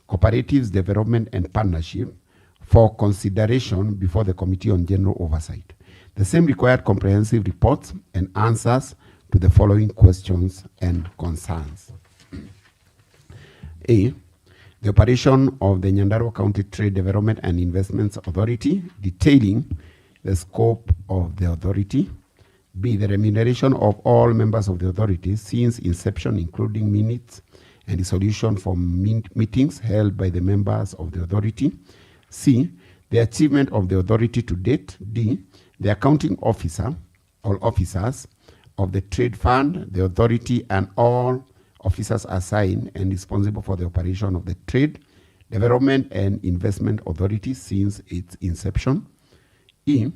Cooperatives Development and Partnership for consideration before the Committee on General Oversight. The same required comprehensive reports and answers to the following questions and concerns. A, the operation of the Nyandarua County Trade Development and Investments Authority, detailing the scope of the authority. B, the remuneration of all members of the authority since inception, including minutes and resolution from meetings held by the members of the authority. C, the achievement of the authority to date. D, the accounting officer or officers of the trade fund, the authority, and all officers assigned and responsible for the operation of the Trade Development and Investment Authority since its inception. E,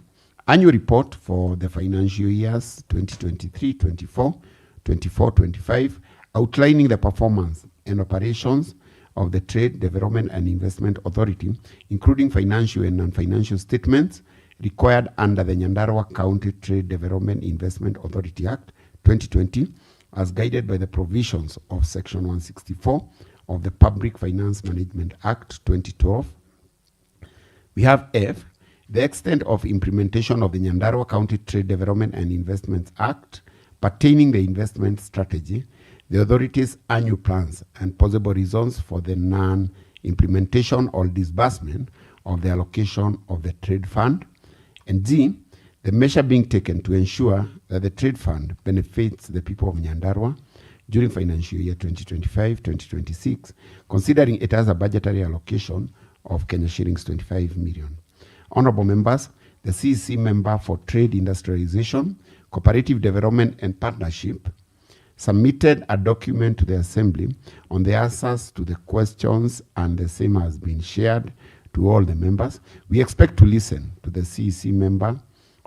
annual report for the financial years 2023-24, 24-25, outlining the performance and operations of the Trade Development and Investment Authority, including financial and non-financial statements required under the Nyandarua County Trade Development Investment Authority Act 2020, as guided by the provisions of Section 164 of the Public Finance Management Act 2012. We have F, the extent of implementation of the Nyandarua County Trade Development and Investments Act pertaining the investment strategy, the authority's annual plans, and possible reasons for the non-implementation or disbursement of the allocation of the trade fund. And G, the measure being taken to ensure that the trade fund benefits the people of Nyandarua during financial year 2025-2026, considering it has a budgetary allocation of Kenya shillings 25 million. Honorable members, the CEC member for Trade Industrialization, Cooperative Development and Partnership submitted a document to the Assembly on the answers to the questions, and the same has been shared to all the members. We expect to listen to the CEC member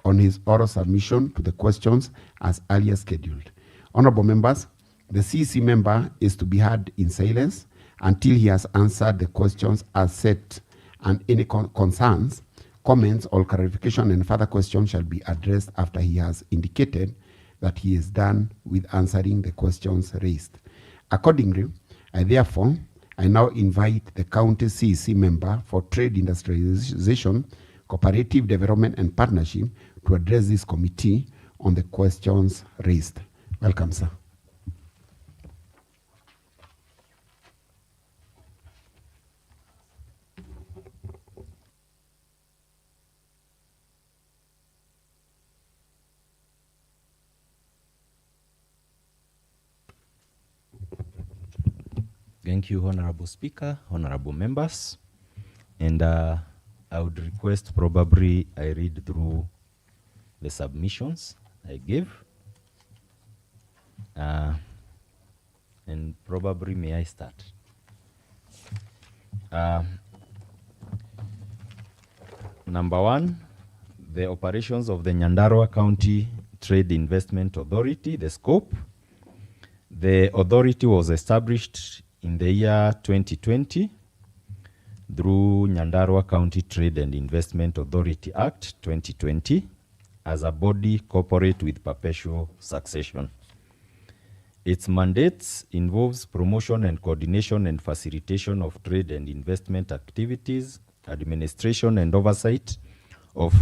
on his oral submission to the questions as earlier scheduled. Honorable members, the CEC member is to be heard in silence until he has answered the questions as set, and any concerns, comments, or clarification and further questions shall be addressed after he has indicated that he is done with answering the questions raised. Accordingly, I now invite the county CEC member for Trade Industrialization, Cooperative Development and Partnership to address this committee on the questions raised. Welcome, sir. Thank you, Honorable Speaker, honorable members. And I would request probably I read through the submissions I gave. And probably may I start? Number one, the operations of the Nyandarua County Trade Investment Authority, the scope. The authority was established in the year 2020 through Nyandarua County Trade and Investment Authority Act 2020 as a body corporate with perpetual succession. Its mandates involves promotion and coordination and facilitation of trade and investment activities, administration and oversight of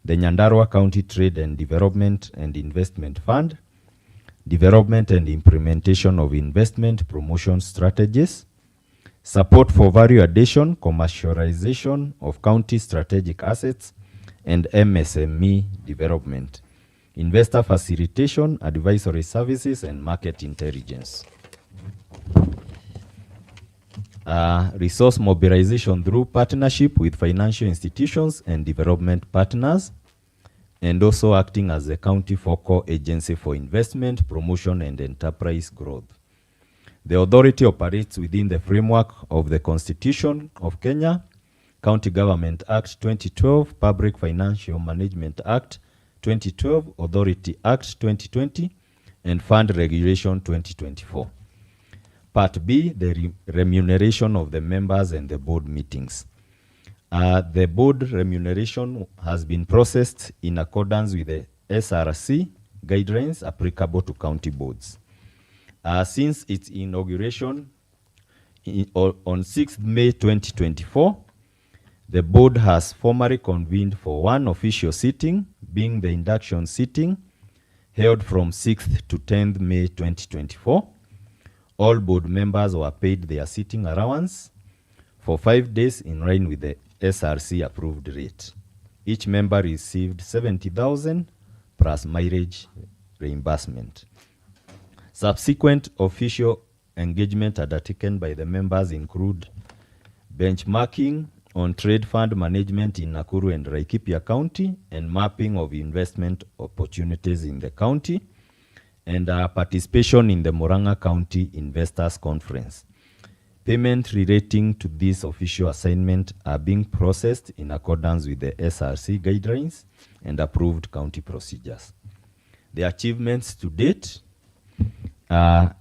the Nyandarua County Trade and Development and Investment Fund, development and implementation of investment promotion strategies, support for value addition, commercialization of county strategic assets, and MSME development, investor facilitation, advisory services, and market intelligence. Resource mobilization through partnership with financial institutions and development partners, and also acting as a county focal agency for investment, promotion, and enterprise growth. The authority operates within the framework of the Constitution of Kenya, County Government Act 2012, Public Financial Management Act 2012, Authority Act 2020, and Fund Regulation 2024. Part B, the remuneration of the members and the board meetings. The board remuneration has been processed in accordance with the SRC guidelines applicable to county boards. Since its inauguration On 6th May 2024, the board has formally convened for one official sitting, being the induction sitting, held from 6th to 10th May 2024. All board members were paid their sitting allowance for 5 days in line with the SRC approved rate. Each member received 70,000 plus mileage reimbursement. Subsequent official engagement undertaken by the members include benchmarking on trade fund management in Nakuru and Laikipia County and mapping of investment opportunities in the county, and participation in the Murang'a County Investors Conference. Payment relating to this official assignment are being processed in accordance with the SRC guidelines and approved county procedures. The achievements to date are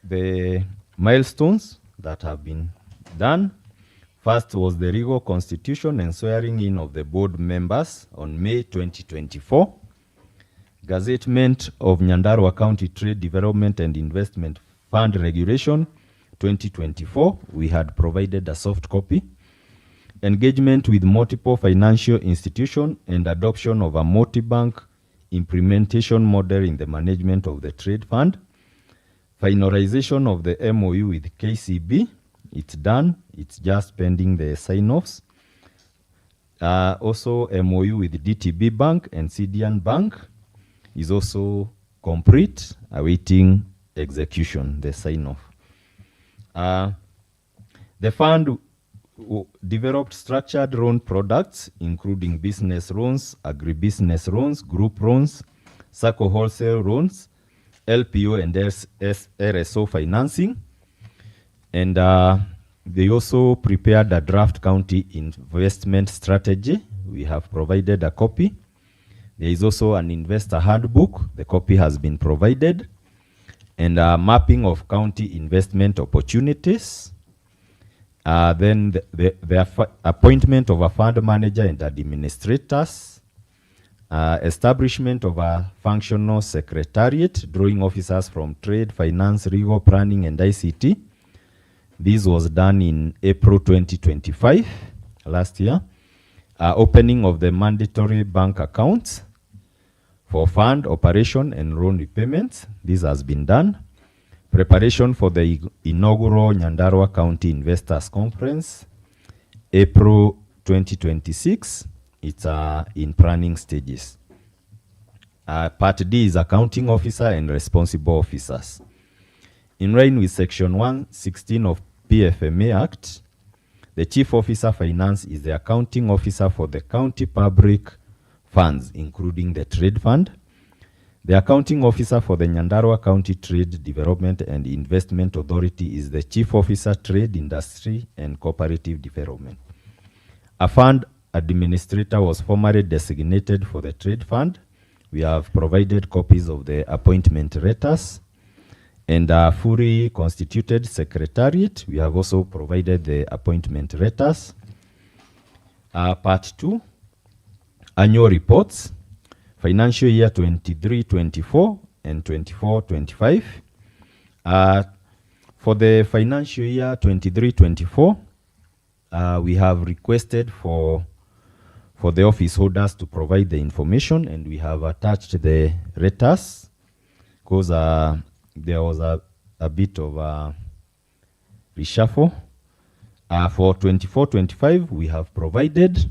the milestones that have been done. First was the legal constitution and swearing in of the board members on May 2024. Gazettement of Nyandarua County Trade Development and Investment Fund Regulation 2024. We had provided a soft copy. Engagement with multiple financial institutions and adoption of a multi-bank implementation model in the management of the trade fund. Finalization of the MOU with KCB. It's done. It's just pending the sign-offs. Also, MOU with DTB Bank and CDN Bank is also complete, awaiting execution, the sign-off. The fund developed structured loan products, including business loans, agribusiness loans, group loans, SACCO wholesale loans, LPO and RSO financing. And they also prepared a draft county investment strategy. We have provided a copy. There is also an investor handbook. The copy has been provided. And a mapping of county investment opportunities. Then the appointment of a fund manager and administrators. Establishment of a functional secretariat, drawing officers from trade, finance, legal, planning, and ICT. This was done in April 2025, last year. Opening of the mandatory bank accounts for fund operation and loan repayments. This has been done. Preparation for the inaugural Nyandarua County Investors Conference, April 2026. It's in planning stages. Part D is accounting officer and responsible officers. In line with Section 116 of PFMA Act, the Chief Officer Finance is the accounting officer for the county public funds, including the trade fund. The accounting officer for the Nyandarua County Trade Development and Investment Authority is the Chief Officer Trade, Industry, and Cooperative Development. A fund administrator was formally designated for the trade fund. We have provided copies of the appointment letters and a fully constituted secretariat. We have also provided the appointment letters. Part 2, annual reports, financial year 23-24 and 24-25. For the financial year 23-24, we have requested for the office holders to provide the information, and we have attached the letters because there was a bit of a reshuffle. For 24-25, we have provided,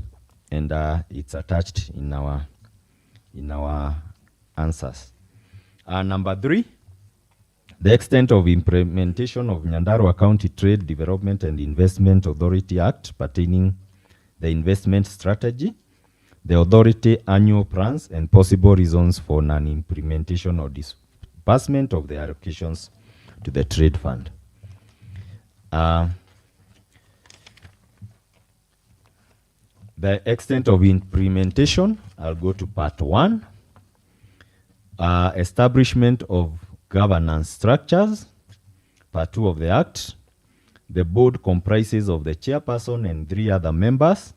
and it's attached in our answers. Number 3, the extent of implementation of Nyandarua County Trade Development and Investment Authority Act pertaining the investment strategy, the authority annual plans, and possible reasons for non-implementation or disbursement of the allocations to the trade fund. The extent of implementation, I'll go to part 1. Establishment of governance structures, part 2 of the Act. The board comprises of the chairperson and 3 other members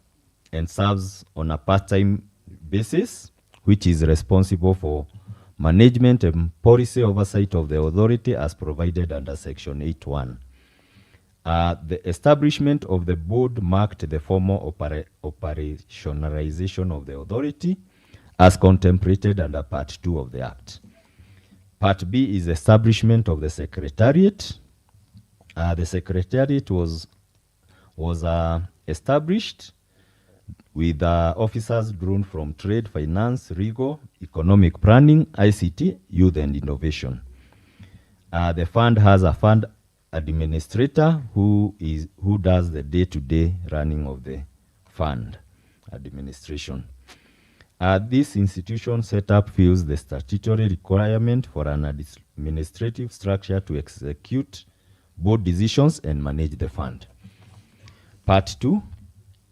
and serves on a part-time basis, which is responsible for management and policy oversight of the authority as provided under Section 8.1 The establishment of the board marked the formal operationalization of the authority as contemplated under Part 2 of the Act. Part B is establishment of the Secretariat. The Secretariat was established with officers drawn from trade, finance, legal, economic planning, ICT, youth, and innovation. The fund has a fund administrator who does the day-to-day running of the fund administration. This institution setup fills the statutory requirement for an administrative structure to execute board decisions and manage the fund. Part 2,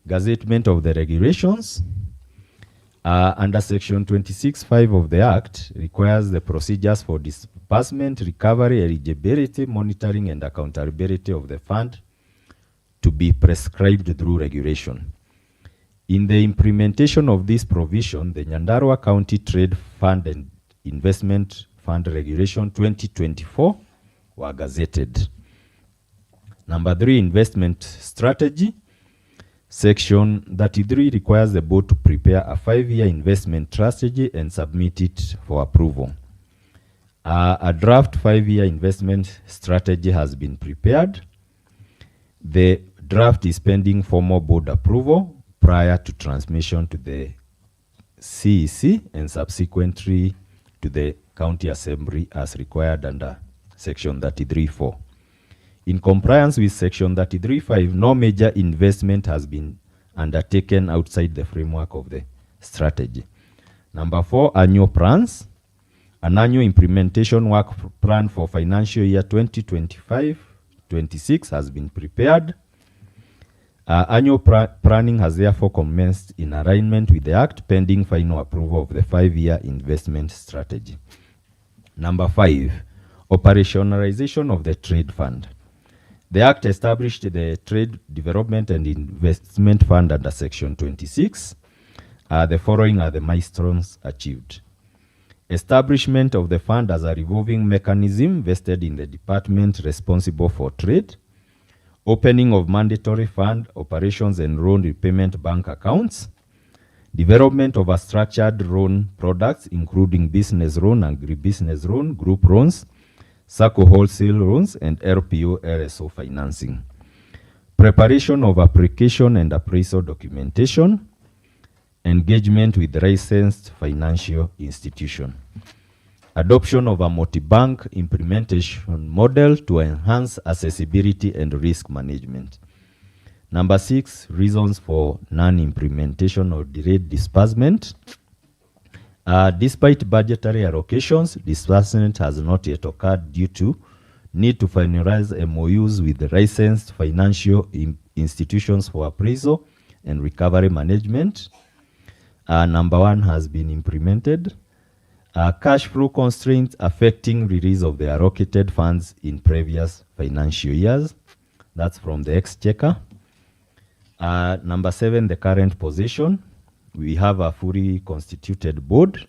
gazettement of the regulations. Under Section 26(5) of the Act requires the procedures for disbursement, recovery, eligibility, monitoring, and accountability of the fund to be prescribed through regulation. In the implementation of this provision, the Nyandarua County Trade Fund and Investment Fund Regulation 2024 were gazetted. Number 3, investment strategy. Section 33 requires the board to prepare a 5-year investment strategy and submit it for approval. A draft 5-year investment strategy has been prepared. The draft is pending formal board approval prior to transmission to the CEC and subsequently to the County Assembly as required under Section 33(4). In compliance with Section 33(5), no major investment has been undertaken outside the framework of the strategy. Number 4, annual plans. An annual implementation work plan for financial year 2025-26 has been prepared. Annual planning has therefore commenced in alignment with the Act, pending final approval of the 5-year investment strategy. Number 5, operationalization of the trade fund. The Act established the Trade Development and Investment Fund under Section 26. The following are the milestones achieved. Establishment of the fund as a revolving mechanism vested in the department responsible for trade. Opening of mandatory fund operations and loan repayment bank accounts. Development of a structured loan products, including business loan, agribusiness loan, group loans, SACCO wholesale loans, and LPO LSO financing. Preparation of application and appraisal documentation. Engagement with licensed financial institution. Adoption of a multi-bank implementation model to enhance accessibility and risk management. Number 6, reasons for non-implementation or delayed disbursement. Despite budgetary allocations, disbursement has not yet occurred due to need to finalize MOUs with the licensed financial institutions for appraisal and recovery management. Number 1 has been implemented. Cash flow constraints affecting release of the allocated funds in previous financial years. That's from the Exchequer. Number 7, the current position. We have a fully constituted board.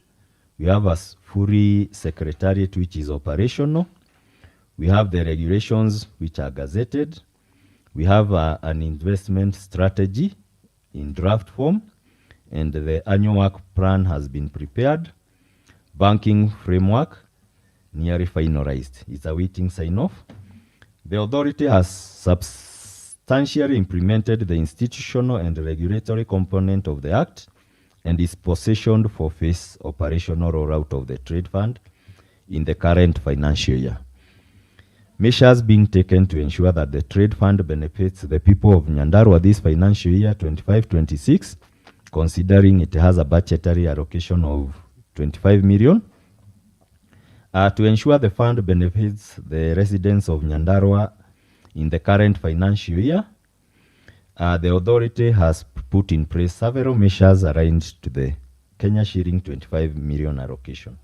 We have a fully secretariat which is operational. We have the regulations which are gazetted. We have an investment strategy in draft form, and the annual work plan has been prepared. Banking framework nearly finalized. It's awaiting sign-off. The authority has substantially implemented the institutional and regulatory component of the Act and is positioned for phase operational rollout of the trade fund in the current financial year. Measures being taken to ensure that the trade fund benefits the people of Nyandarua this financial year 25-26, considering it has a budgetary allocation of 25 million. To ensure the fund benefits the residents of Nyandarua in the current financial year, the authority has put in place several measures aligned to the Kenya shilling 25 million allocation.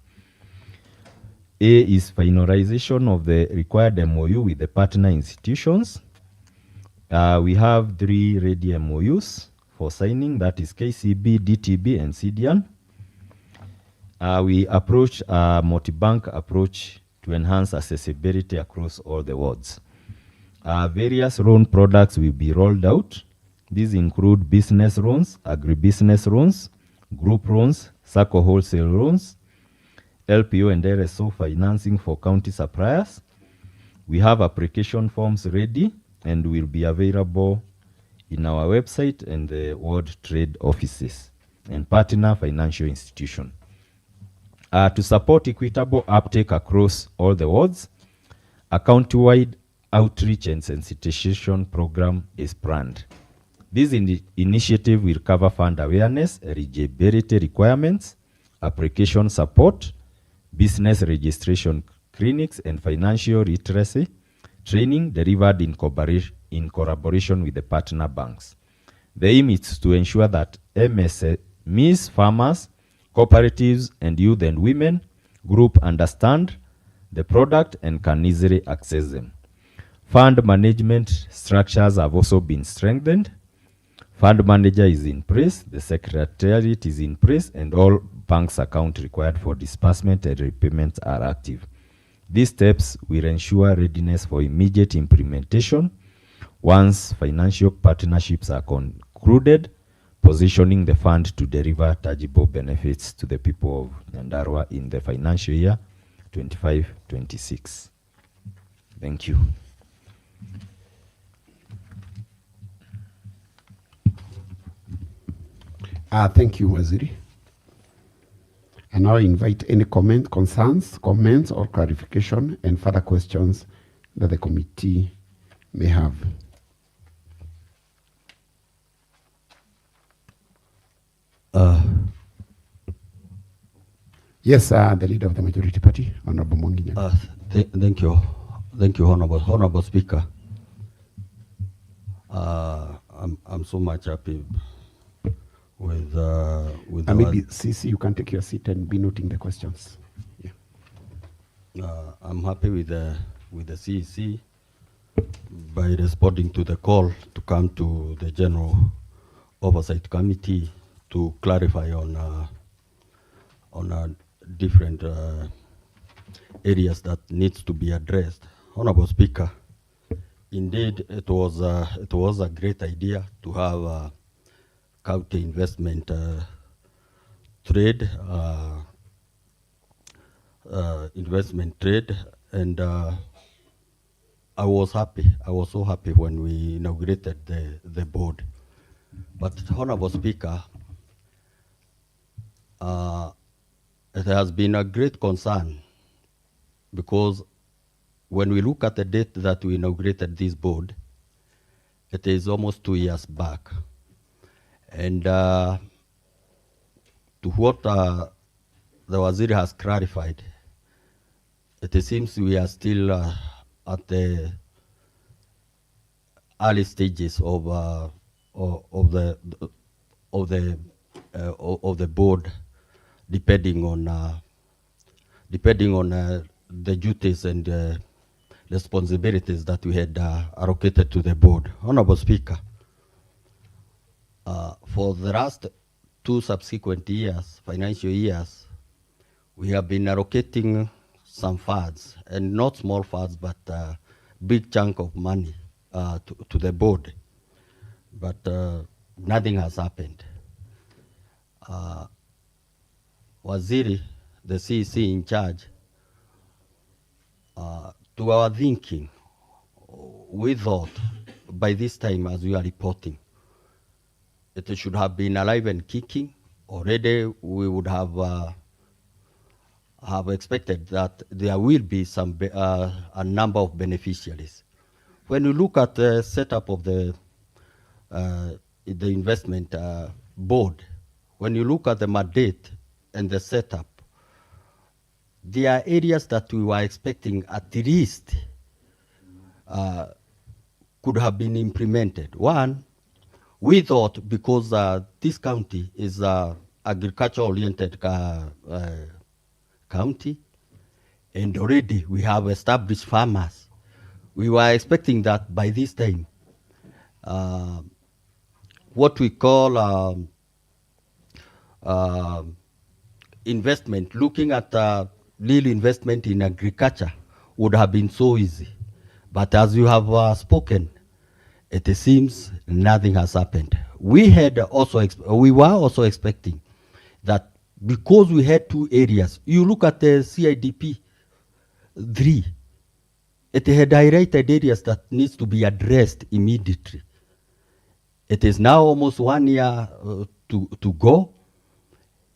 A is finalization of the required MOU with the partner institutions. We have 3 ready MOUs for signing, that is KCB, DTB, and CDN. We approached a multi-bank approach to enhance accessibility across all the wards. Various loan products will be rolled out. These include business loans, agribusiness loans, group loans, SACCO wholesale loans, LPO and RSO financing for county suppliers. We have application forms ready and will be available in our website and the World Trade offices and partner financial institution. To support equitable uptake across all the wards, a county-wide outreach and sensitization program is planned. This initiative will cover fund awareness, eligibility requirements, application support, business registration clinics, and financial literacy training delivered in collaboration with the partner banks. The aim is to ensure that MSMEs, farmers, cooperatives, and youth and women group understand the product and can easily access them. Fund management structures have also been strengthened. Fund manager is in place, the secretariat is in place, and all banks account required for disbursement and repayments are active. These steps will ensure readiness for immediate implementation once financial partnerships are concluded, positioning the fund to deliver tangible benefits to the people of Nyandarua in the financial year 25-26. Thank you. Thank you, Waziri. I now invite any comments, or clarification and further questions that the committee may have. Yes, the leader of the majority party, Honorable Mwangi. Thank you, Honorable Speaker. I'm so much happy with maybe CC, you can take your seat and be noting the questions. Yeah. I'm happy with the CEC by responding to the call to come to the General Oversight Committee to clarify on different areas that needs to be addressed. Honorable Speaker, indeed it was a great idea to have county investment trade, and I was so happy when we inaugurated the board. But Honorable Speaker, it has been a great concern because when we look at the date that we inaugurated this board, it is almost 2 years back. And to what the Waziri has clarified, it seems we are still at the early stages of the board, depending on the duties and responsibilities that we had allocated to the board. Honorable Speaker, for the last 2 subsequent years, financial years, we have been allocating some funds, and not small funds, but big chunk of money to the board. But nothing has happened. Waziri, the CEC in charge, to our thinking, we thought by this time, as we are reporting, it should have been alive and kicking. Already we would have expected that there will be some a number of beneficiaries. When you look at the setup of the investment board, when you look at the mandate and the setup, there are areas that we were expecting at least could have been implemented. One, we thought because this county is agriculture-oriented county, and already we have established farmers, we were expecting that by this time, what we call investment, looking at real investment in agriculture would have been so easy. But as you have spoken, it seems nothing has happened. We were also expecting that because we had two areas. You look at the CIDP 3, it had highlighted areas that needs to be addressed immediately. It is now almost 1 year to go,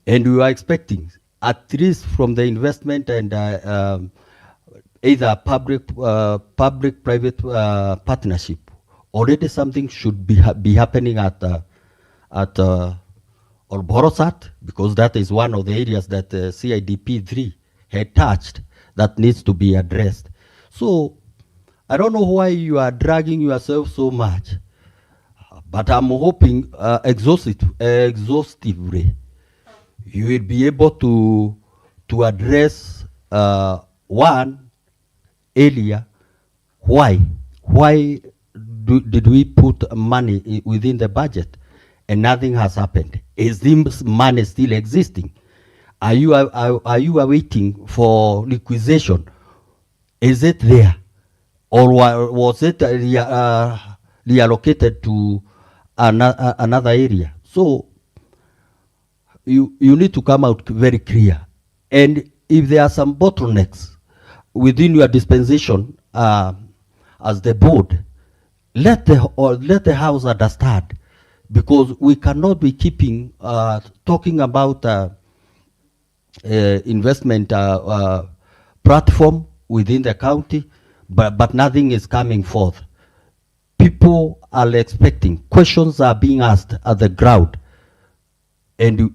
and we were expecting, at least from the investment and either public-private partnership, already something should be happening at Borosat, because that is one of the areas that CIDP 3 had touched that needs to be addressed. So I don't know why you are dragging yourself so much, but I'm hoping exhaustively you will be able to address one area. Why did we put money within the budget and nothing has happened? Is this money still existing? Are you awaiting for liquidation? Is it there, or was it reallocated to another area? So you need to come out very clear. And if there are some bottlenecks within your dispensation as the board, let the House understand, because we cannot be keeping talking about investment platform within the county, but nothing is coming forth. People are expecting, questions are being asked at the ground, and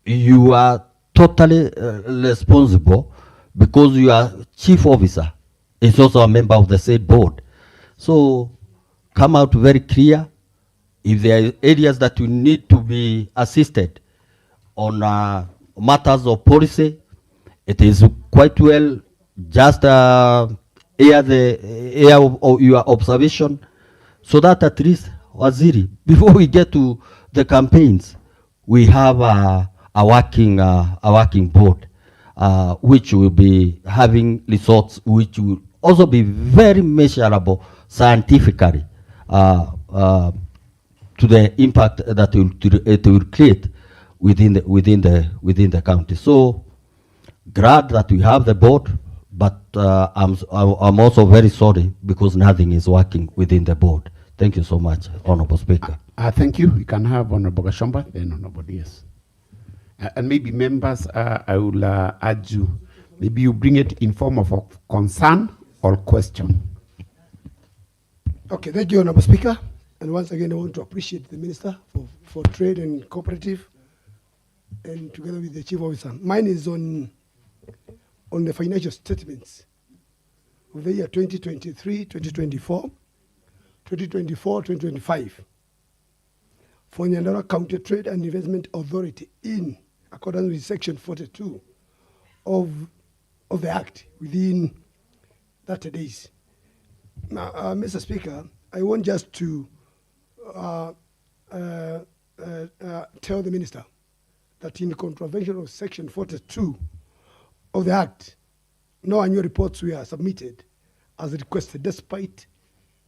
you are totally responsible, because you are chief officer, is also a member of the said board. So come out very clear. If there are areas that you need to be assisted on matters of policy, it is quite well just air of your observation, so that at least, Waziri, before we get to the campaigns, we have a working board, which will be having results which will also be very measurable scientifically to the impact that it will create within the county. So glad that we have the board, but I'm also very sorry because nothing is working within the board. Thank you so much, Honorable Speaker. Thank you. We can have Honorable Gashomba, then Honorable Diaz. And maybe members, I will urge you, maybe you bring it in form of a concern or question. Okay, thank you, Honorable Speaker. And once again, I want to appreciate the Minister for Trade and Cooperative, and together with the Chief Officer. Mine is on the financial statements of the year 2023, 2024, 2025 for Nyandarua County Trade and Investment Authority in accordance with Section 42 of the Act within 30 days. Now, Mr. Speaker, I want just to tell the Minister that in contravention of Section 42 of the Act, no annual reports were submitted as requested, despite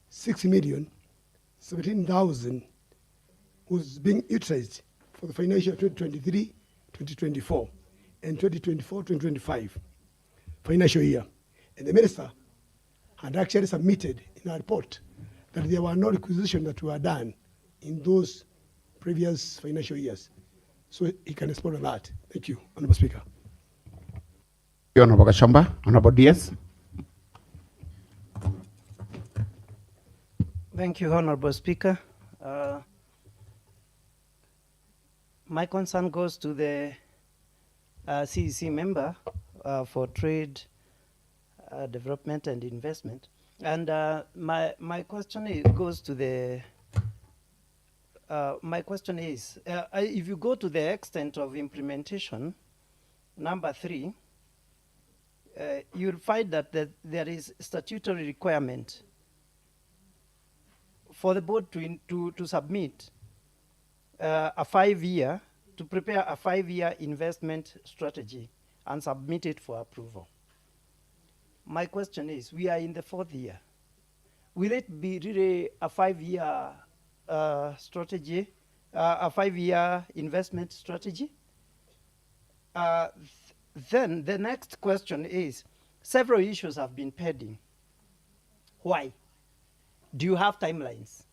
6,017,000 was being utilized for the financial 2023-2024 and 2024-2025 financial year. And the Minister had actually submitted in a report that there were no requisitions that were done in those previous financial years. So he can respond on that. Thank you, Honorable Speaker. Honorable Gashomba. Honorable Diaz. Thank you, Honorable Speaker. My concern goes to the CEC member for Trade, Development and Investment. And my question goes to the, my question is, if you go to the extent of implementation, number 3, you'll find that there is statutory requirement for the board to submit a 5-year, to prepare a 5-year investment strategy and submit it for approval. My question is, we are in the 4th year. Will it be really a 5-year strategy, a 5-year investment strategy? Then the next question is, several issues have been pending. Why? Do you have timelines?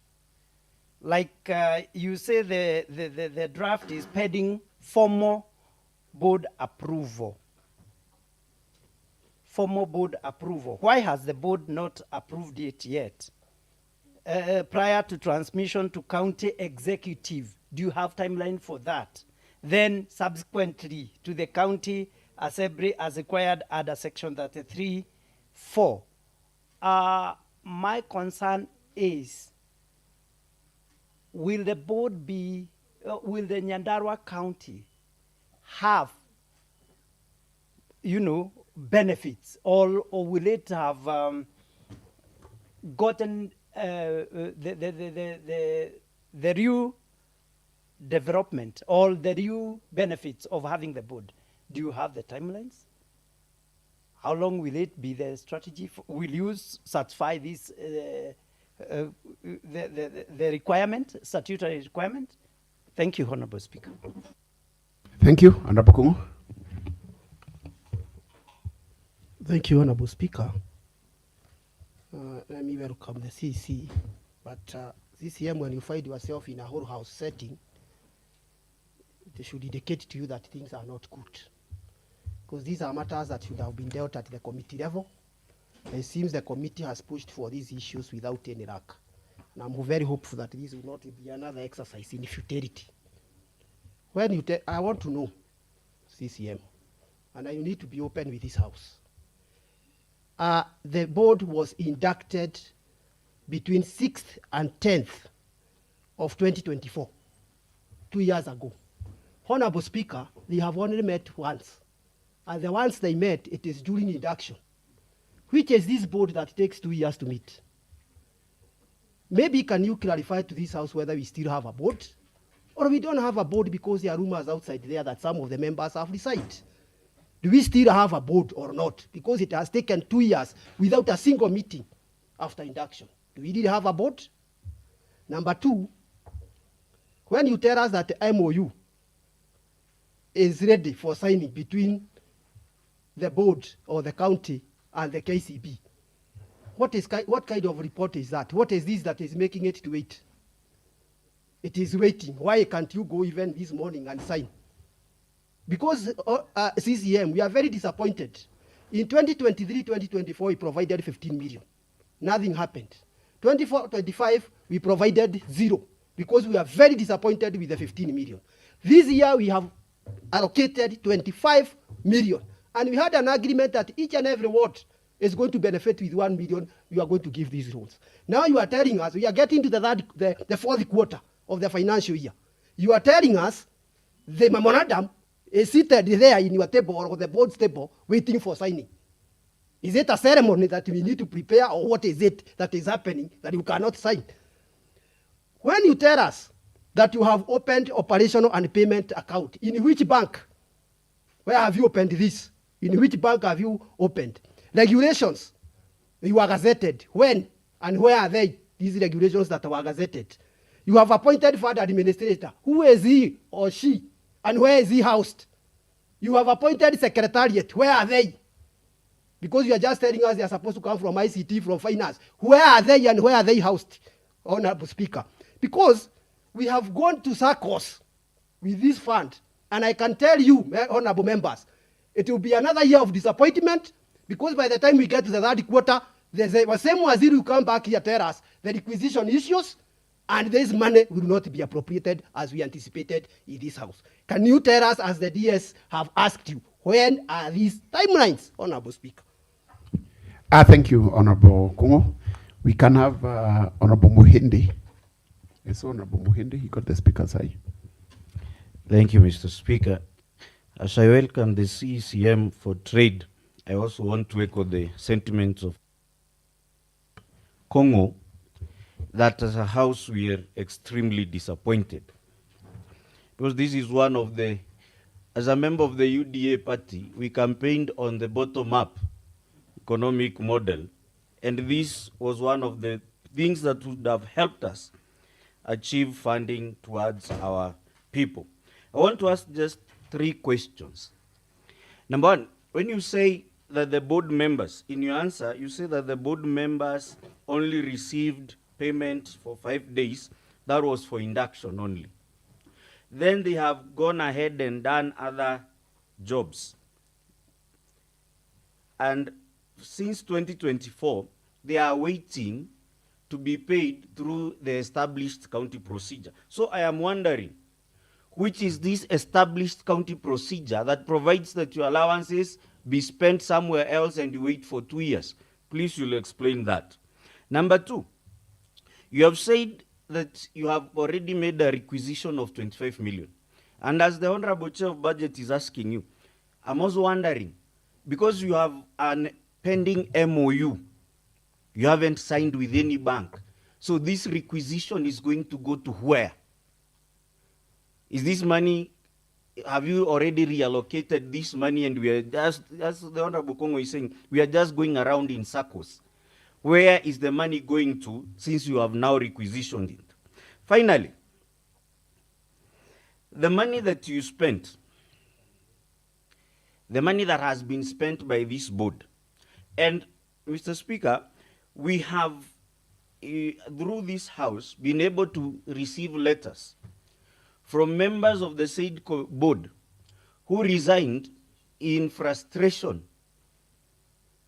Like you say the draft is pending formal board approval. Formal board approval. Why has the board not approved it yet? Prior to transmission to county executive, do you have timeline for that? Then subsequently to the county assembly as required under section 33(4). My concern is, will the board be, will the Nyandarua County have, benefits, or will it have gotten the real development or the real benefits of having the board? Do you have the timelines? How long will it be the strategy? Will you satisfy this the requirement, statutory requirement? Thank you, Honorable Speaker. Thank you, Honorable Kungu. Thank you, Honorable Speaker. Let me welcome the CC. But CCM, when you find yourself in a whole house setting, they should indicate to you that things are not good. Because these are matters that should have been dealt at the committee level. It seems the committee has pushed for these issues without any luck. And I'm very hopeful that this will not be another exercise in futility. When you I want to know, CCM, and you need to be open with this house. The board was inducted between 6th and 10th of 2024, 2 years ago. Honorable Speaker, they have only met once. And the ones they met, it is during induction. Which is this board that takes 2 years to meet? Maybe can you clarify to this house whether we still have a board? Or we don't have a board because there are rumors outside there that some of the members have resigned. Do we still have a board or not? Because it has taken 2 years without a single meeting after induction. Do we really have a board? Number two, when you tell us that the MOU is ready for signing between the board or the county and the KCB, what kind of report is that? What is this that is making it to wait? It is waiting. Why can't you go even this morning and sign? Because CCM, we are very disappointed. In 2023-2024, we provided 15 million. Nothing happened. 24-25, we provided 0 because we are very disappointed with the 15 million. This year, we have allocated 25 million. And we had an agreement that each and every ward is going to benefit with 1 million. We are going to give these loans. Now you are telling us, we are getting to the fourth quarter of the financial year. You are telling us the memorandum is seated there in your table or the board's table waiting for signing. Is it a ceremony that we need to prepare, or what is it that is happening that you cannot sign? When you tell us that you have opened operational and payment account, in which bank? Where have you opened this? In which bank have you opened? Regulations, you are gazetted. When and where are they, these regulations that were gazetted? You have appointed fund administrator. Who is he or she? And where is he housed? You have appointed secretariat. Where are they? Because you are just telling us they are supposed to come from ICT, from finance. Where are they and where are they housed, Honorable Speaker? Because we have gone to circles with this fund. And I can tell you, honorable members, it will be another year of disappointment, because by the time we get to the third quarter, the same waziri will come back here tell us the requisition issues, and this money will not be appropriated as we anticipated in this house. Can you tell us, as the DS have asked you, when are these timelines, Honorable Speaker? Thank you, Honorable Kungu. We can have Honorable Muhindi. Yes, Honorable Muhindi, he got the speaker's eye. Thank you, Mr. Speaker. As I welcome the CCM for trade, I also want to echo the sentiments of Congo that as a house we are extremely disappointed. Because this is one of the, as a member of the UDA party, we campaigned on the bottom up. economic model, and this was one of the things that would have helped us achieve funding towards our people. I want to ask just 3 questions. Number 1, when you say that the board members, in your answer, you say that the board members only received payment for 5 days. That was for induction only. Then they have gone ahead and done other jobs. And since 2024, they are waiting to be paid through the established county procedure. So I am wondering, which is this established county procedure that provides that your allowances be spent somewhere else and you wait for 2 years? Please, you'll explain that. Number 2, you have said that you have already made a requisition of 25 million. And as the Honorable Chair of Budget is asking you, I'm also wondering, because you have an pending MOU, you haven't signed with any bank, so this requisition is going to go to where? Is this money, have you already reallocated this money and we are just, as the Honorable Kongo is saying, we are just going around in circles? Where is the money going to, since you have now requisitioned it? Finally, the money that you spent, the money that has been spent by this board, and Mr. Speaker, we have, through this House, been able to receive letters from members of the said board who resigned in frustration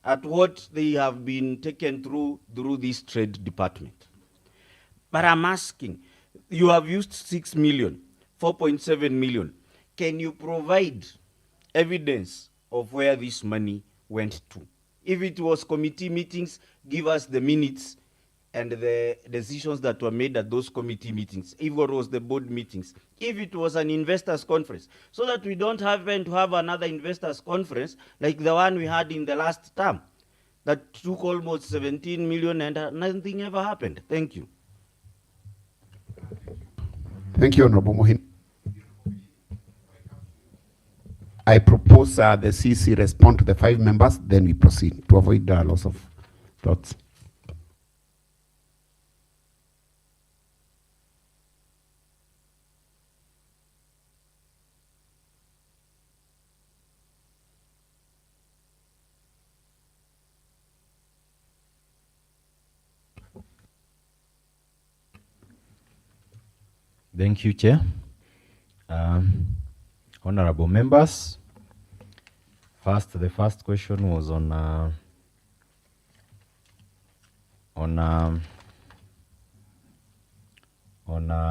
at what they have been taken through this trade department. But I'm asking, you have used 6 million, 4.7 million. Can you provide evidence of where this money went to? If it was committee meetings, give us the minutes and the decisions that were made at those committee meetings. If it was the board meetings, if it was an investors conference, so that we don't have to have another investors conference like the one we had in the last term that took almost 17 million and nothing ever happened. Thank you. Thank you, Honorable Mohin. I propose the CC respond to the 5 members, then we proceed to avoid loss of thoughts. Thank you, Chair. Honorable members, the first question was on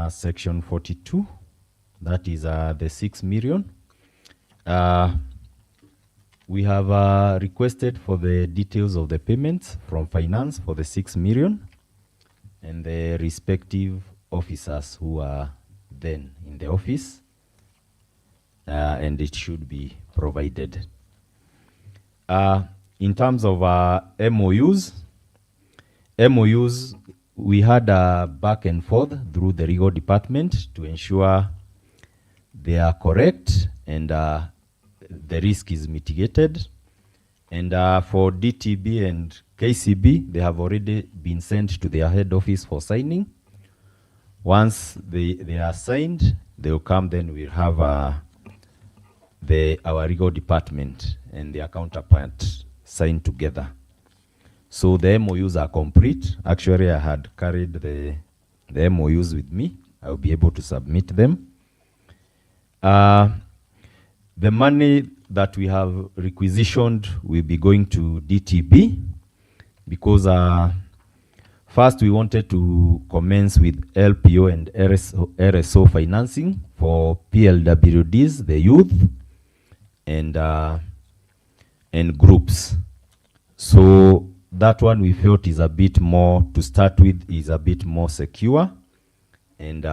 section 42, that is the 6 million. We have requested for the details of the payments from finance for the 6 million and the respective officers who are then in the office. And it should be provided. In terms of MOUs, we had a back and forth through the legal department to ensure they are correct and the risk is mitigated. And for DTB and KCB, they have already been sent to their head office for signing. Once they are signed, they will come, then we'll have our legal department and their counterpart signed together. So the MOUs are complete. Actually, I had carried the MOUs with me. I'll be able to submit them. The money that we have requisitioned will be going to DTB because first we wanted to commence with LPO and RSO financing for PLWDs, the youth, and groups. So that one we felt is a bit more, to start with, is a bit more secure. And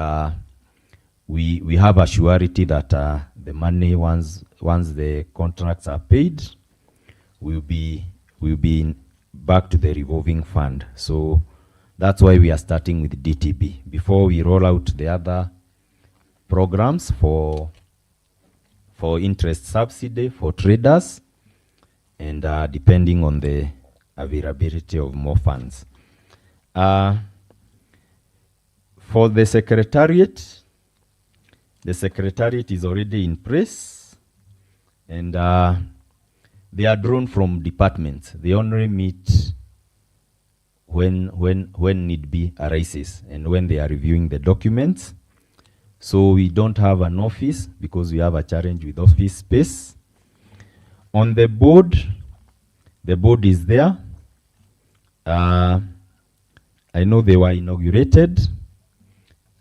we have a surety that the money, once the contracts are paid, will be back to the revolving fund. So that's why we are starting with DTB before we roll out the other programs for interest subsidy for traders, and depending on the availability of more funds. For the secretariat is already in place, and they are drawn from departments. They only meet when need be arises and when they are reviewing the documents. So we don't have an office because we have a challenge with office space. On the board is there. I know they were inaugurated.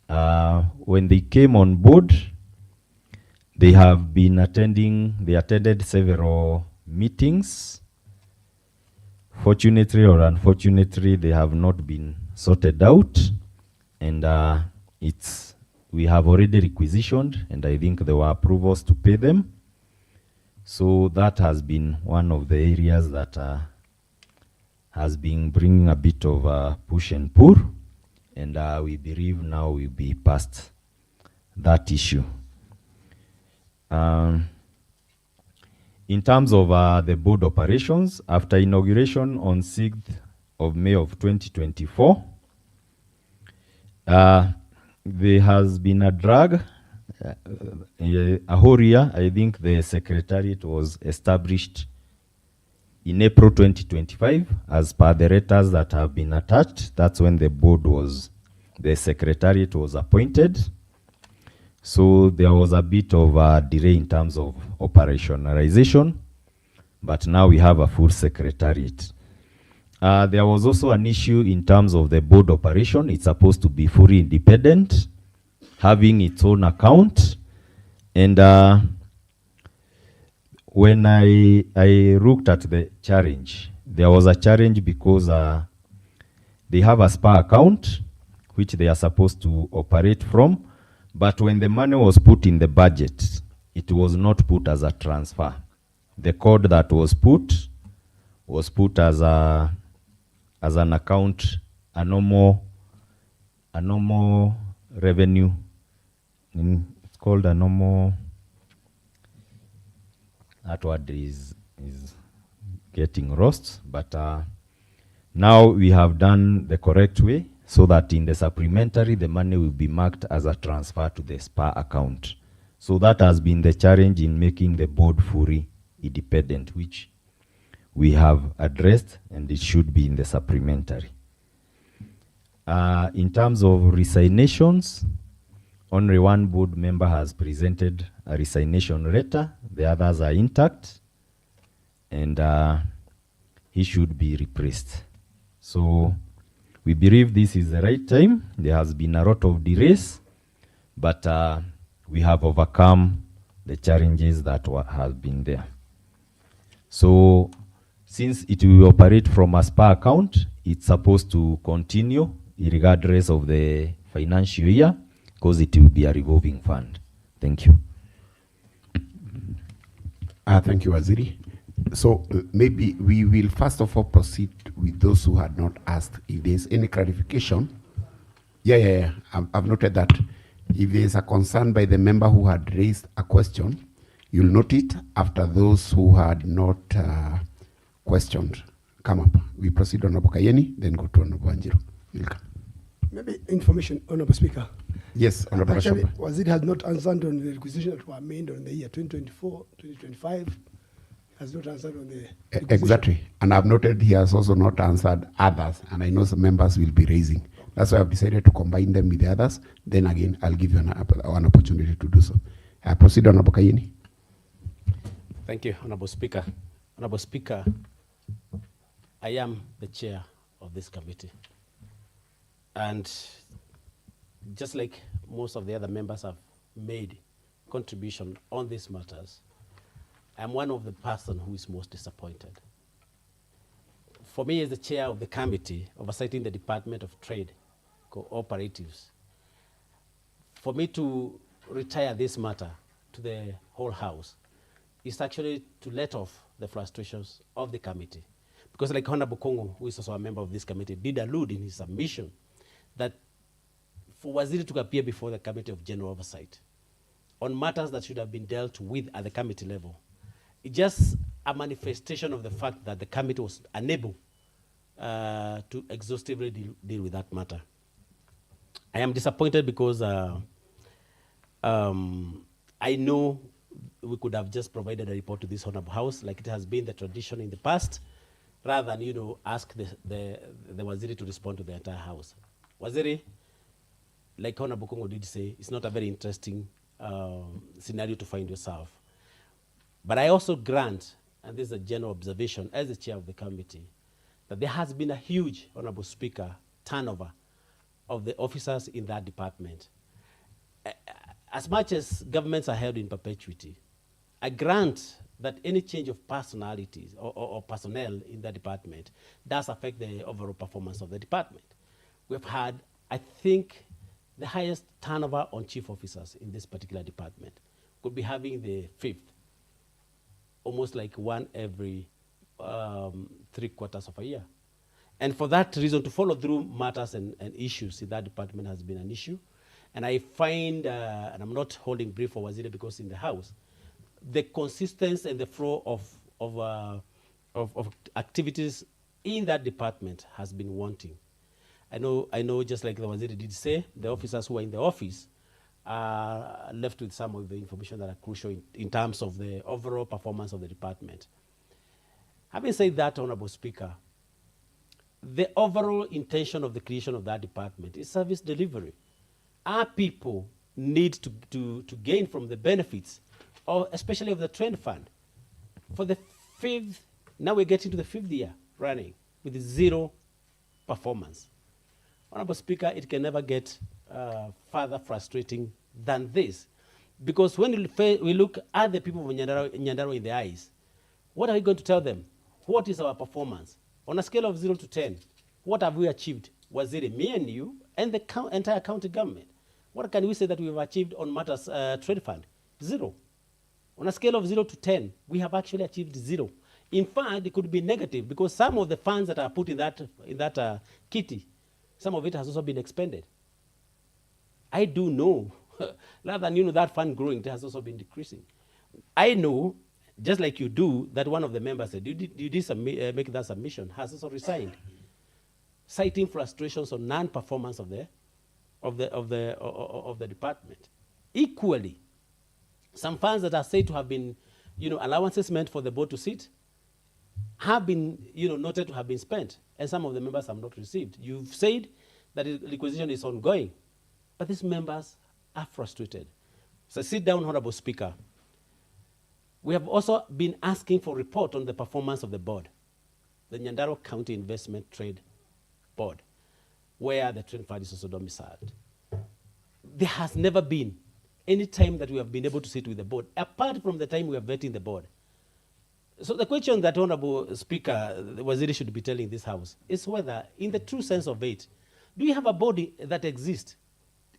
When they came on board, they attended several meetings. Fortunately or unfortunately, they have not been sorted out, and we have already requisitioned, and I think there were approvals to pay them. So that has been one of the areas that has been bringing a bit of push and pull, and we believe now we'll be past that issue. In terms of the board operations, after inauguration on 6th of May of 2024, there has been a drag, a whole year. I think the secretariat was established in April 2025, as per the letters that have been attached. That's when the secretariat was appointed. So there was a bit of a delay in terms of operationalization, but now we have a full secretariat. There was also an issue in terms of the board operation. It's supposed to be fully independent, having its own account. And when I looked at the challenge, there was a challenge because they have a SPA account, which they are supposed to operate from. But when the money was put in the budget, it was not put as a transfer. The code that was put as an account, a normal revenue. It's called a normal. That word is getting lost. But now we have done the correct way, so that in the supplementary, the money will be marked as a transfer to the SPA account. So that has been the challenge in making the board fully independent, which we have addressed, and it should be in the supplementary. In terms of resignations, only one board member has presented a resignation letter. The others are intact, and he should be replaced. So we believe this is the right time. There has been a lot of delays, but we have overcome the challenges that have been there. So since it will operate from a SPA account, it's supposed to continue regardless of the financial year, because it will be a revolving fund. Thank you. Thank you, Waziri. So maybe we will first of all proceed with those who had not asked if there's any clarification. Yeah. I've noted that. If there's a concern by the member who had raised a question, you'll note it after those who had not questioned come up. We proceed on Honorable Kayeni, then go to Honorable Wanjiru. Welcome. Maybe information, Honorable Speaker. Yes, Honorable Actually, Shomba. Waziri has not answered on the requisition that were made on the year 2024, 2025. Has not answered on the requisition. Exactly. And I've noted he has also not answered others, and I know some members will be raising. That's why I've decided to combine them with the others. Then again, I'll give you an opportunity to do so. I proceed, Honorable Kayeni. Thank you, Honorable Speaker. Honorable Speaker, I am the chair of this committee. And just like most of the other members have made contribution on these matters, I'm one of the person who is most disappointed. For me, as the chair of the committee overseeing the Department of Trade Cooperatives, for me to retire this matter to the whole House is actually to let off the frustrations of the committee. Because like Honorable Kongo, who is also a member of this committee, did allude in his submission that for Waziri to appear before the Committee of General Oversight on matters that should have been dealt with at the committee level, it's just a manifestation of the fact that the committee was unable to exhaustively deal with that matter. I am disappointed because I know we could have just provided a report to this Honorable House, like it has been the tradition in the past, rather than ask the Waziri to respond to the entire House. Waziri, like Honorable Kongo did say, it's not a very interesting scenario to find yourself. But I also grant, and this is a general observation as the chair of the committee, that there has been a huge, Honorable Speaker, turnover of the officers in that department. As much as governments are held in perpetuity, I grant that any change of personalities or personnel in the department does affect the overall performance of the department. We've had, I think, the highest turnover on chief officers in this particular department. Could be having the 5th, almost like one every 3 quarters of a year. And for that reason, to follow through matters and issues in that department has been an issue. And I find, and I'm not holding brief for Waziri because in the House, the consistency and the flow of activities in that department has been wanting. I know just like the Waziri did say, the officers who are in the office are left with some of the information that are crucial in terms of the overall performance of the department. Having said that, Honorable Speaker, the overall intention of the creation of that department is service delivery. Our people need to gain from the benefits, especially of the trend fund. For the 5th, now we're getting to the 5th year running with 0 performance. Honorable Speaker, it can never get further frustrating than this. Because when we look at the people of Nyandarua in the eyes, what are we going to tell them? What is our performance? On a scale of 0 to 10, what have we achieved? Waziri, me and you, and the entire county government. What can we say that we have achieved on matters trade fund? 0. On a scale of 0 to 10, we have actually achieved 0. In fact, it could be negative because some of the funds that are put in that kitty, some of it has also been expended. I do know, rather than that fund growing, it has also been decreasing. I know, just like you do, that one of the members said, you did make that submission, has also resigned, citing frustrations on non-performance of the department. Equally, some funds that are said to have been, allowances meant for the board to sit, have been, noted to have been spent, and some of the members have not received. You've said that the requisition is ongoing, but these members are frustrated. So sit down, Honorable Speaker. We have also been asking for a report on the performance of the board, the Nyandarua County Investment Trade Board, where the trade fund is also domiciled. There has never been any time that we have been able to sit with the board, apart from the time we are vetting the board. So the question that Honorable Speaker, the Waziri should be telling this House is whether, in the true sense of it, do you have a body that exists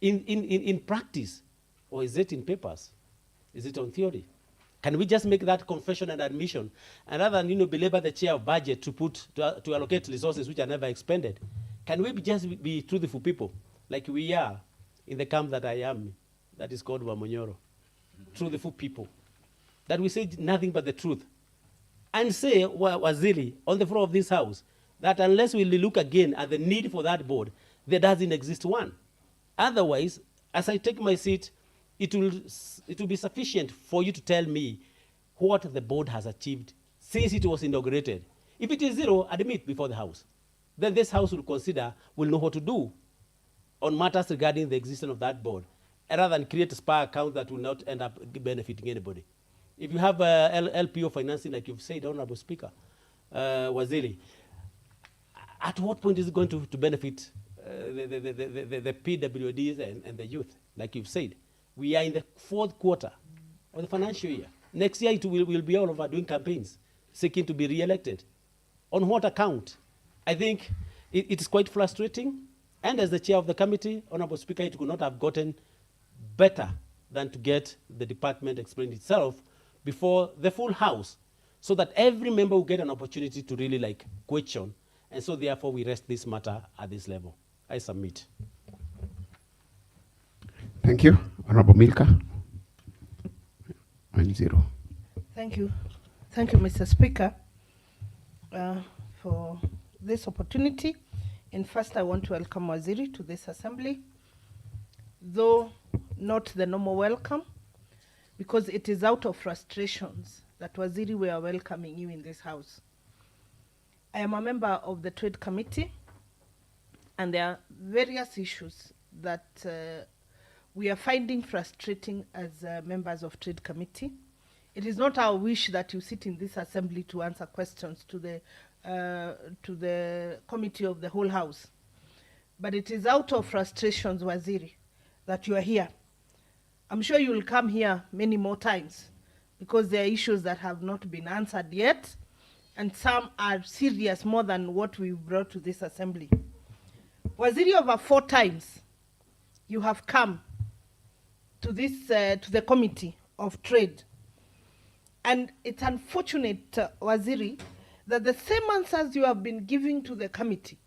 in practice, or is it in papers? Is it on theory? Can we just make that confession and admission, and rather than belabor the chair of budget to allocate resources which are never expended? Can we just be truthful people, like we are in the camp that I am, that is called Wamonyoro? Truthful people, that we say nothing but the truth, and say, Waziri, on the floor of this House, that unless we look again at the need for that board, there doesn't exist one. Otherwise, as I take my seat, it will be sufficient for you to tell me what the board has achieved since it was inaugurated. If it is 0, admit before the House. Then this House will know what to do on matters regarding the existence of that board, rather than create a spare account that will not end up benefiting anybody. If you have LPO financing, like you've said, Honorable Speaker, Waziri, at what point is it going to benefit the PWDs and the youth, like you've said? We are in the 4th quarter of the financial year. Next year, it will be all over doing campaigns, seeking to be re-elected. On what account? I think it is quite frustrating. And as the chair of the committee, Honorable Speaker, it could not have gotten better than to get the department explain itself before the full House, so that every member will get an opportunity to really question. And so therefore, we rest this matter at this level. I submit. Thank you. Honorable Milka. 1-0. Thank you. Thank you, Mr. Speaker, for this opportunity. And first, I want to welcome Waziri to this assembly, though not the normal welcome, because it is out of frustrations that Waziri, we are welcoming you in this house. I am a member of the Trade Committee, and there are various issues that we are finding frustrating as members of Trade Committee. It is not our wish that you sit in this assembly to answer questions to the committee of the whole house, but it is out of frustrations, Waziri, that you are here. I'm sure you will come here many more times because there are issues that have not been answered yet, and some are serious more than what we brought to this assembly. Waziri, over 4 times you have come to this to the Committee of Trade, and it's unfortunate, Waziri, that the same answers you have been giving to the committee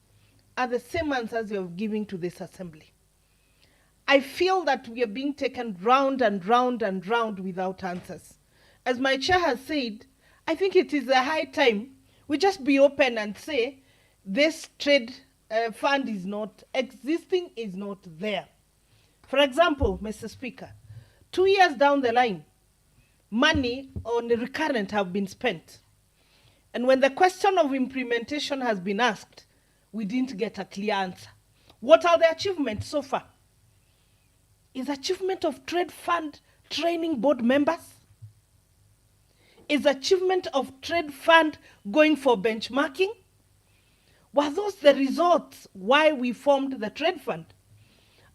are the same answers you have given to this assembly. I feel that we are being taken round and round and round without answers. As my chair has said, I think it is a high time we just be open and say this trade fund is not existing, is not there. For example, Mr. Speaker, 2 years down the line, money on the recurrent have been spent. And when the question of implementation has been asked, we didn't get a clear answer. What are the achievements so far? Is achievement of trade fund training board members? Is achievement of trade fund going for benchmarking? Were those the results why we formed the trade fund?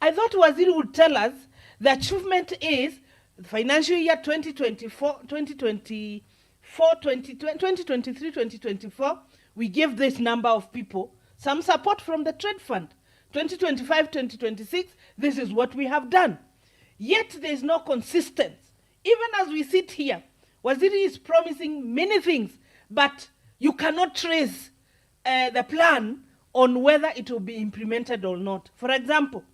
I thought Waziri would tell us the achievement is the financial year 2023, 2024, we gave this number of people some support from the trade fund. 2025, 2026, this is what we have done. Yet there is no consistency. Even as we sit here, Waziri is promising many things, but you cannot trace the plan on whether it will be implemented or not. For example,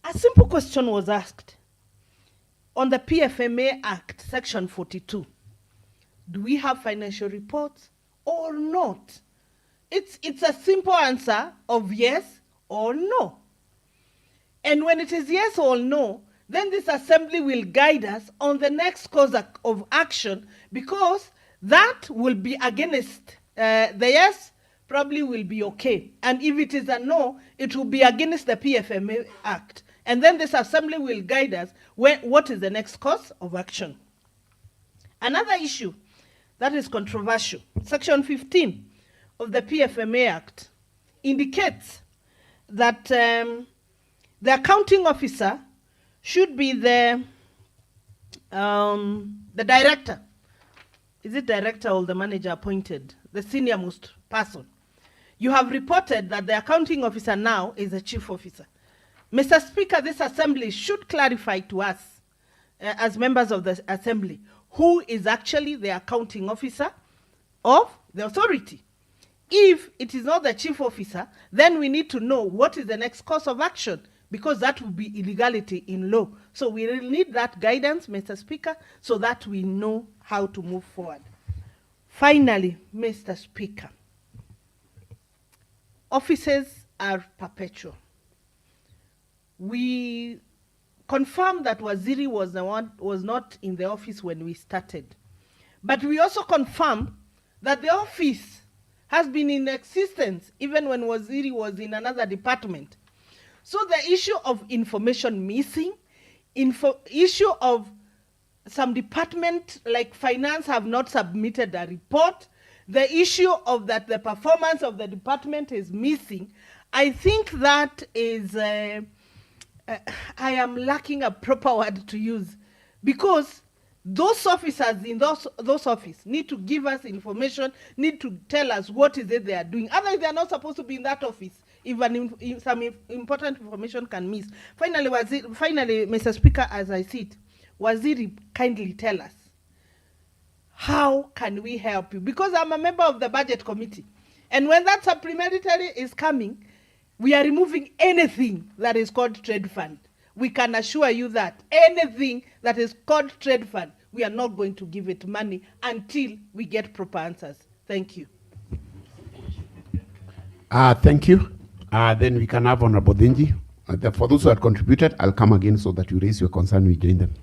a simple question was asked on the PFMA Act, Section 42. Do we have financial reports or not? It's a simple answer of yes or no. And when it is yes or no, then this assembly will guide us on the next course of action, because that will be against the yes, probably will be okay. And if it is a no, it will be against the PFMA Act. And then this assembly will guide us what is the next course of action. Another issue that is controversial, Section 15 of the PFMA Act indicates that the accounting officer should be the director. Is it director or the manager appointed? The senior most person. You have reported that the accounting officer now is a chief officer. Mr. Speaker, this assembly should clarify to us, as members of the assembly, who is actually the accounting officer of the authority. If it is not the chief officer, then we need to know what is the next course of action, because that will be illegality in law. So we will need that guidance, Mr. Speaker, so that we know how to move forward. Finally, Mr. Speaker, offices are perpetual. We confirmed that Waziri was not in the office when we started. But we also confirmed that the office has been in existence even when Waziri was in another department. So the issue of information missing, issue of some department like finance have not submitted a report, the issue of that the performance of the department is missing, I think that is... I am lacking a proper word to use, because those officers in those offices need to give us information, need to tell us what is it they are doing. Otherwise, they are not supposed to be in that office. Even some important information can miss. Finally, Mr. Speaker, as I see it, Waziri, kindly tell us, how can we help you? Because I'm a member of the Budget Committee, and when that supplementary is coming, we are removing anything that is called trade fund. We can assure you that anything that is called trade fund, we are not going to give it money until we get proper answers. Thank you. Thank you. Then we can have Honorable Denji. For those who had contributed, I'll come again so that you raise your concern, we join them.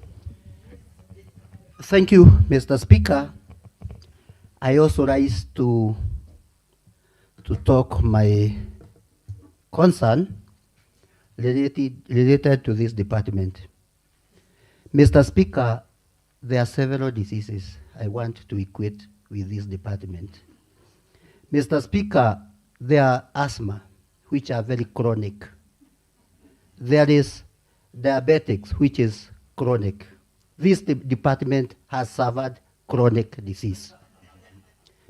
Thank you, Mr. Speaker. I also rise to talk my concern related to this department. Mr. Speaker, there are several diseases I want to equate with this department. Mr. Speaker, there are asthma, which are very chronic. There is diabetics, which is chronic. This department has suffered chronic disease.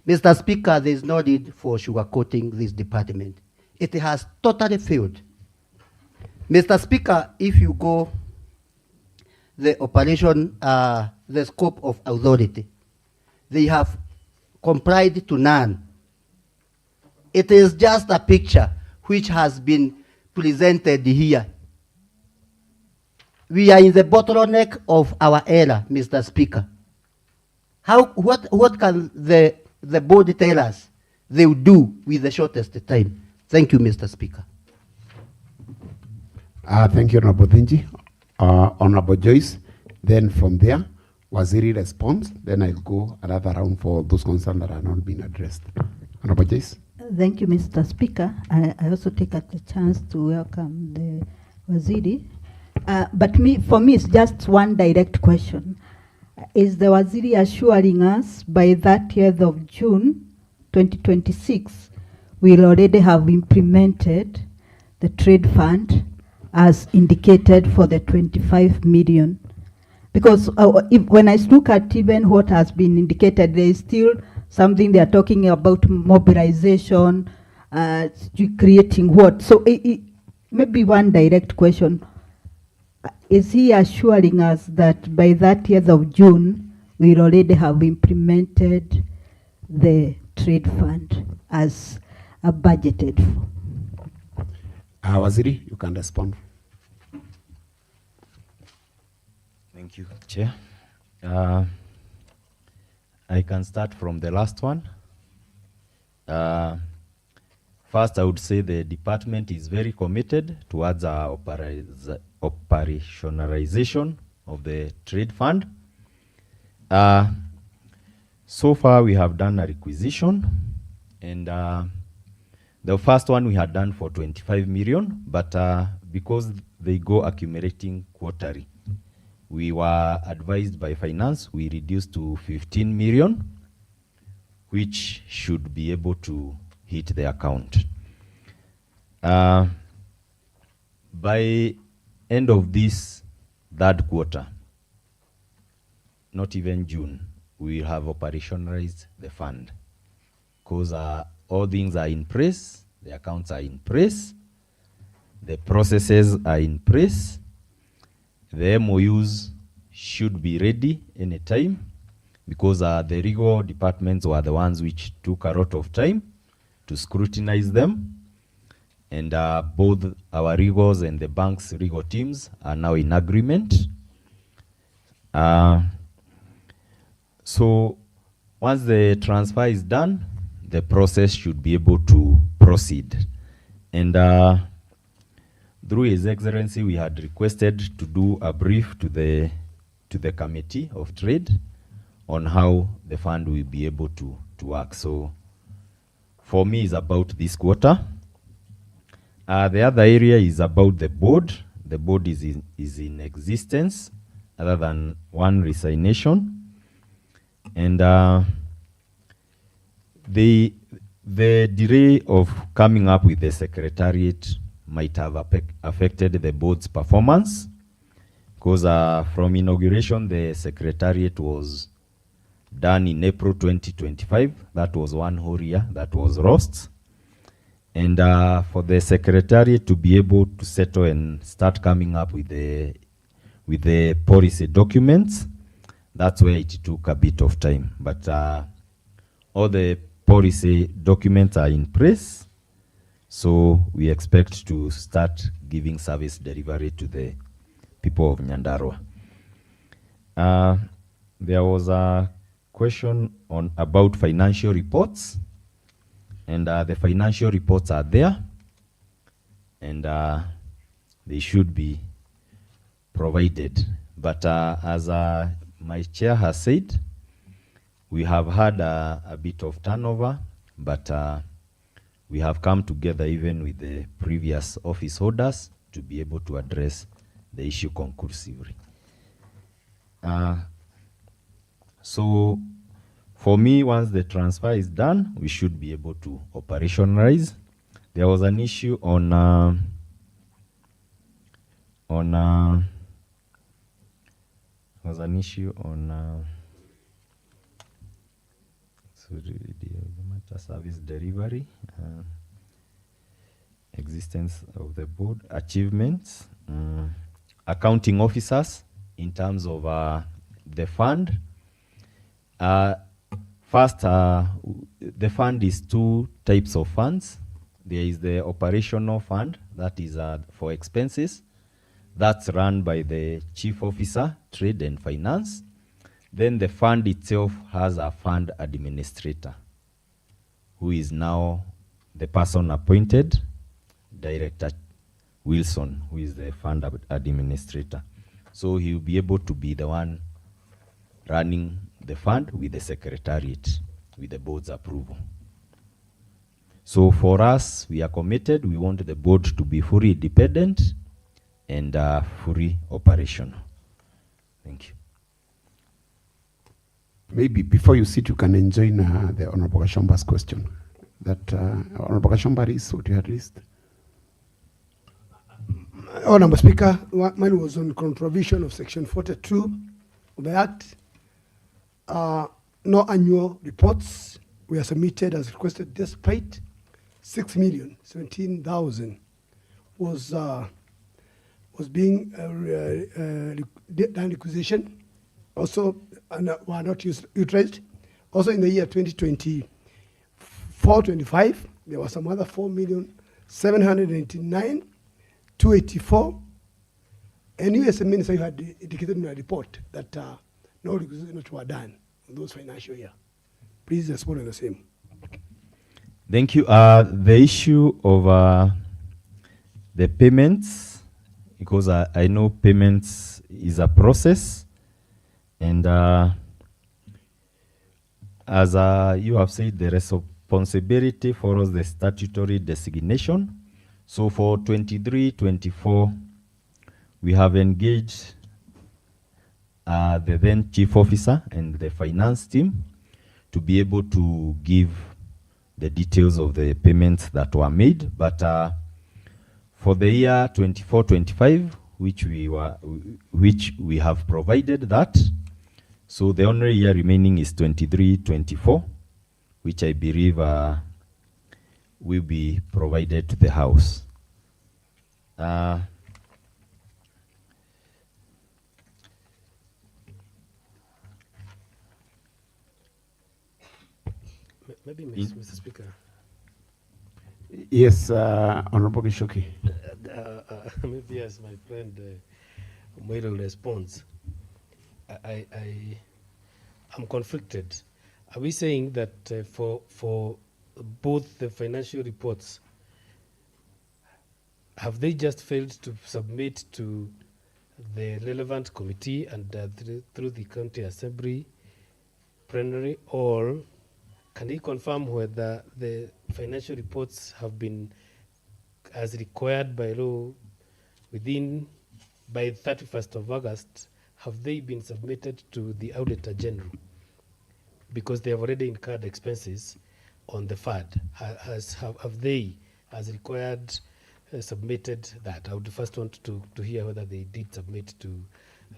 Mr. Speaker, there is no need for sugarcoating this department. It has totally failed. Mr. Speaker, if you go the operation, the scope of authority, they have complied to none. It is just a picture which has been presented here. We are in the bottleneck of our era, Mr. Speaker. What can the board tell us they will do with the shortest time? Thank you, Mr. Speaker. Thank you, Honorable Denji. Honorable Joyce. Then from there, Waziri responds. Then I'll go another round for those concerns that are not being addressed. Honorable Joyce. Thank you, Mr. Speaker. I also take the chance to welcome the Waziri. But for me, it's just one direct question. Is the Waziri assuring us by 30th of June 2026, we'll already have implemented the trade fund as indicated for the 25 million? Because when I look at even what has been indicated, there is still something they are talking about mobilization, creating what? So maybe one direct question. Is he assuring us that by 30th of June, we'll already have implemented the trade fund as budgeted for? Waziri, you can respond. Thank you, Chair. I can start from the last one. First, I would say the department is very committed towards our operationalization of the trade fund. So far, we have done a requisition, and the first one we had done for 25 million, but because they go accumulating quarterly, we were advised by finance, we reduced to 15 million, which should be able to hit the account. By end of this third quarter, not even June, we will have operationalized the fund, because all things are in place, the accounts are in place, the processes are in place, the MOUs should be ready anytime, because the legal departments were the ones which took a lot of time to scrutinize them, and both our legals and the bank's legal teams are now in agreement. So once the transfer is done, the process should be able to proceed. And through His Excellency, we had requested to do a brief to the Committee of Trade on how the fund will be able to work. So for me, it's about this quarter. The other area is about the board. The board is in existence, other than one resignation. And the delay of coming up with the secretariat might have affected the board's performance, because from inauguration, the secretariat was done in April 2025. That was one whole year, that was lost. And for the secretariat to be able to settle and start coming up with the policy documents, that's where it took a bit of time. But all the policy documents are in place, so we expect to start giving service delivery to the people of Nyandarua. There was a question about financial reports. and the financial reports are there, and they should be provided. But as my chair has said, we have had a bit of turnover, but we have come together even with the previous office holders to be able to address the issue conclusively. So for me, once the transfer is done, we should be able to operationalize. There was an issue on service delivery, existence of the board, achievements, accounting officers in terms of the fund. First, the fund is two types of funds. There is the operational fund, that is for expenses. That's run by the chief officer, trade and finance. Then the fund itself has a fund administrator, who is now the person appointed, Director Wilson, who is the fund administrator. So he will be able to be the one running the fund with the secretariat, with the board's approval. So for us, we are committed. We want the board to be fully independent and fully operational. Thank you. Maybe before you sit, you can enjoin the Honorable Kashomba's question. That Honorable Kashomba is what you had listed. Honorable Speaker, mine was on contravention of Section 42 of the Act. No annual reports were submitted as requested, despite 6,017,000 was being done requisition. Also, were not utilized. Also, in the year 2024-25, there was some other 4,789,284. And you, as a minister, you had indicated in your report that no requisitions were done in those financial year. Please respond on the same. Thank you. The issue of the payments, because I know payments is a process, and as you have said, the responsibility follows the statutory designation. So for 23-24, we have engaged the then chief officer and the finance team to be able to give the details of the payments that were made. But for the year 24-25, which we have provided that, so the only year remaining is 23-24, which I believe will be provided to the House. Maybe, Mr. Speaker. Yes, Honorable Gishoki. Maybe as my friend Moiro responds, I'm conflicted. Are we saying that for both the financial reports, have they just failed to submit to the relevant committee and through the county assembly plenary, or can he confirm whether the financial reports have been, as required by law, by 31st of August, have they been submitted to the Auditor General? Because they have already incurred expenses on the FAD. Have they, as required, submitted that? I would first want to hear whether they did submit to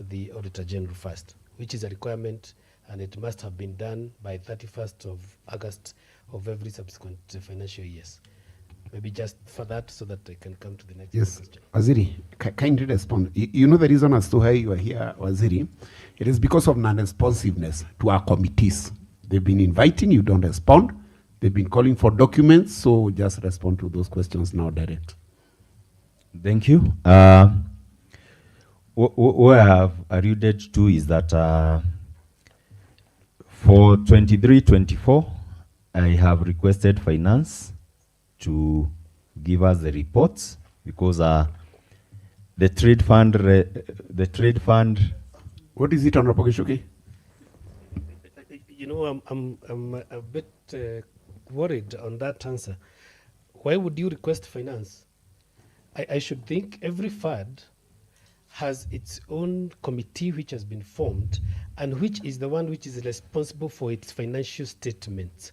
the Auditor General first, which is a requirement, and it must have been done by 31st of August of every subsequent financial years. Maybe just for that, so that I can come to the next question. Waziri, kindly respond. You know the reason as to why you are here, Waziri? It is because of non-responsiveness to our committees. They've been inviting, you don't respond. They've been calling for documents, so just respond to those questions now direct. Thank you. What I have alluded to is that for 23-24, I have requested finance to give us the reports because the trade fund, What is it, Honorable Gishuki? You know, I'm a bit worried on that answer. Why would you request finance? I should think every FAD has its own committee which has been formed and which is the one which is responsible for its financial statements.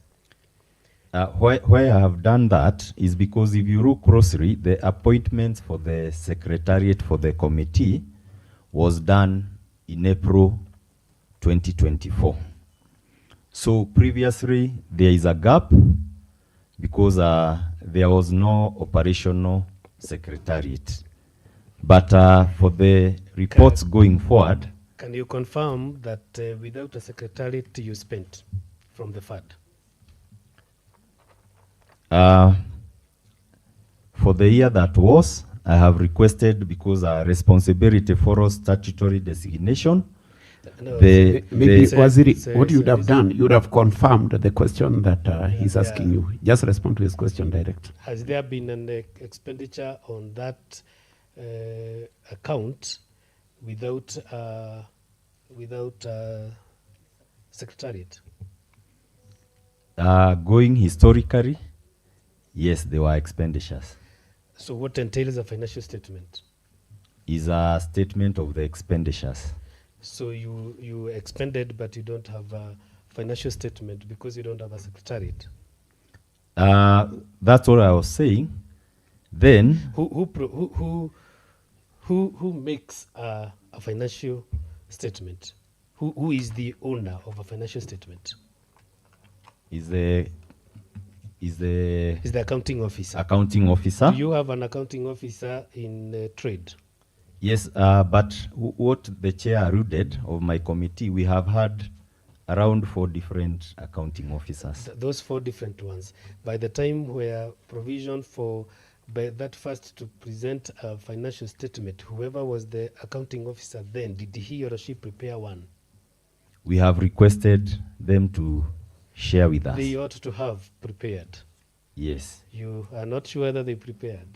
why I have done that is because if you look closely, the appointments for the secretariat for the committee was done in April 2024. So previously, there is a gap because there was no operational secretariat. But for the reports going forward, Can you confirm that without a secretariat you spent from the FAD? for the year that was, I have requested because responsibility for us statutory designation. No, Maybe, Sir, Waziri, sir, what you would sir, have this- done, you would have confirmed the question that he's Yeah. asking you. Just respond to his question direct. Has there been an expenditure on that account without secretariat? Going historically, yes, there were expenditures. So what entails a financial statement? Is a statement of the expenditures. So you expended, but you don't have a financial statement because you don't have a secretariat. That's what I was saying. Then, Who makes a financial statement? Who is the owner of a financial statement? is the Is the accounting officer. accounting officer. Do you have an accounting officer in trade? Yes, but what the chair alluded of my committee, we have had around 4 different accounting officers. Those 4 different ones. By the time where provision for by that first to present a financial statement, whoever was the accounting officer then, did he or she prepare one? We have requested them to share with us. They ought to have prepared. Yes. You are not sure whether they prepared.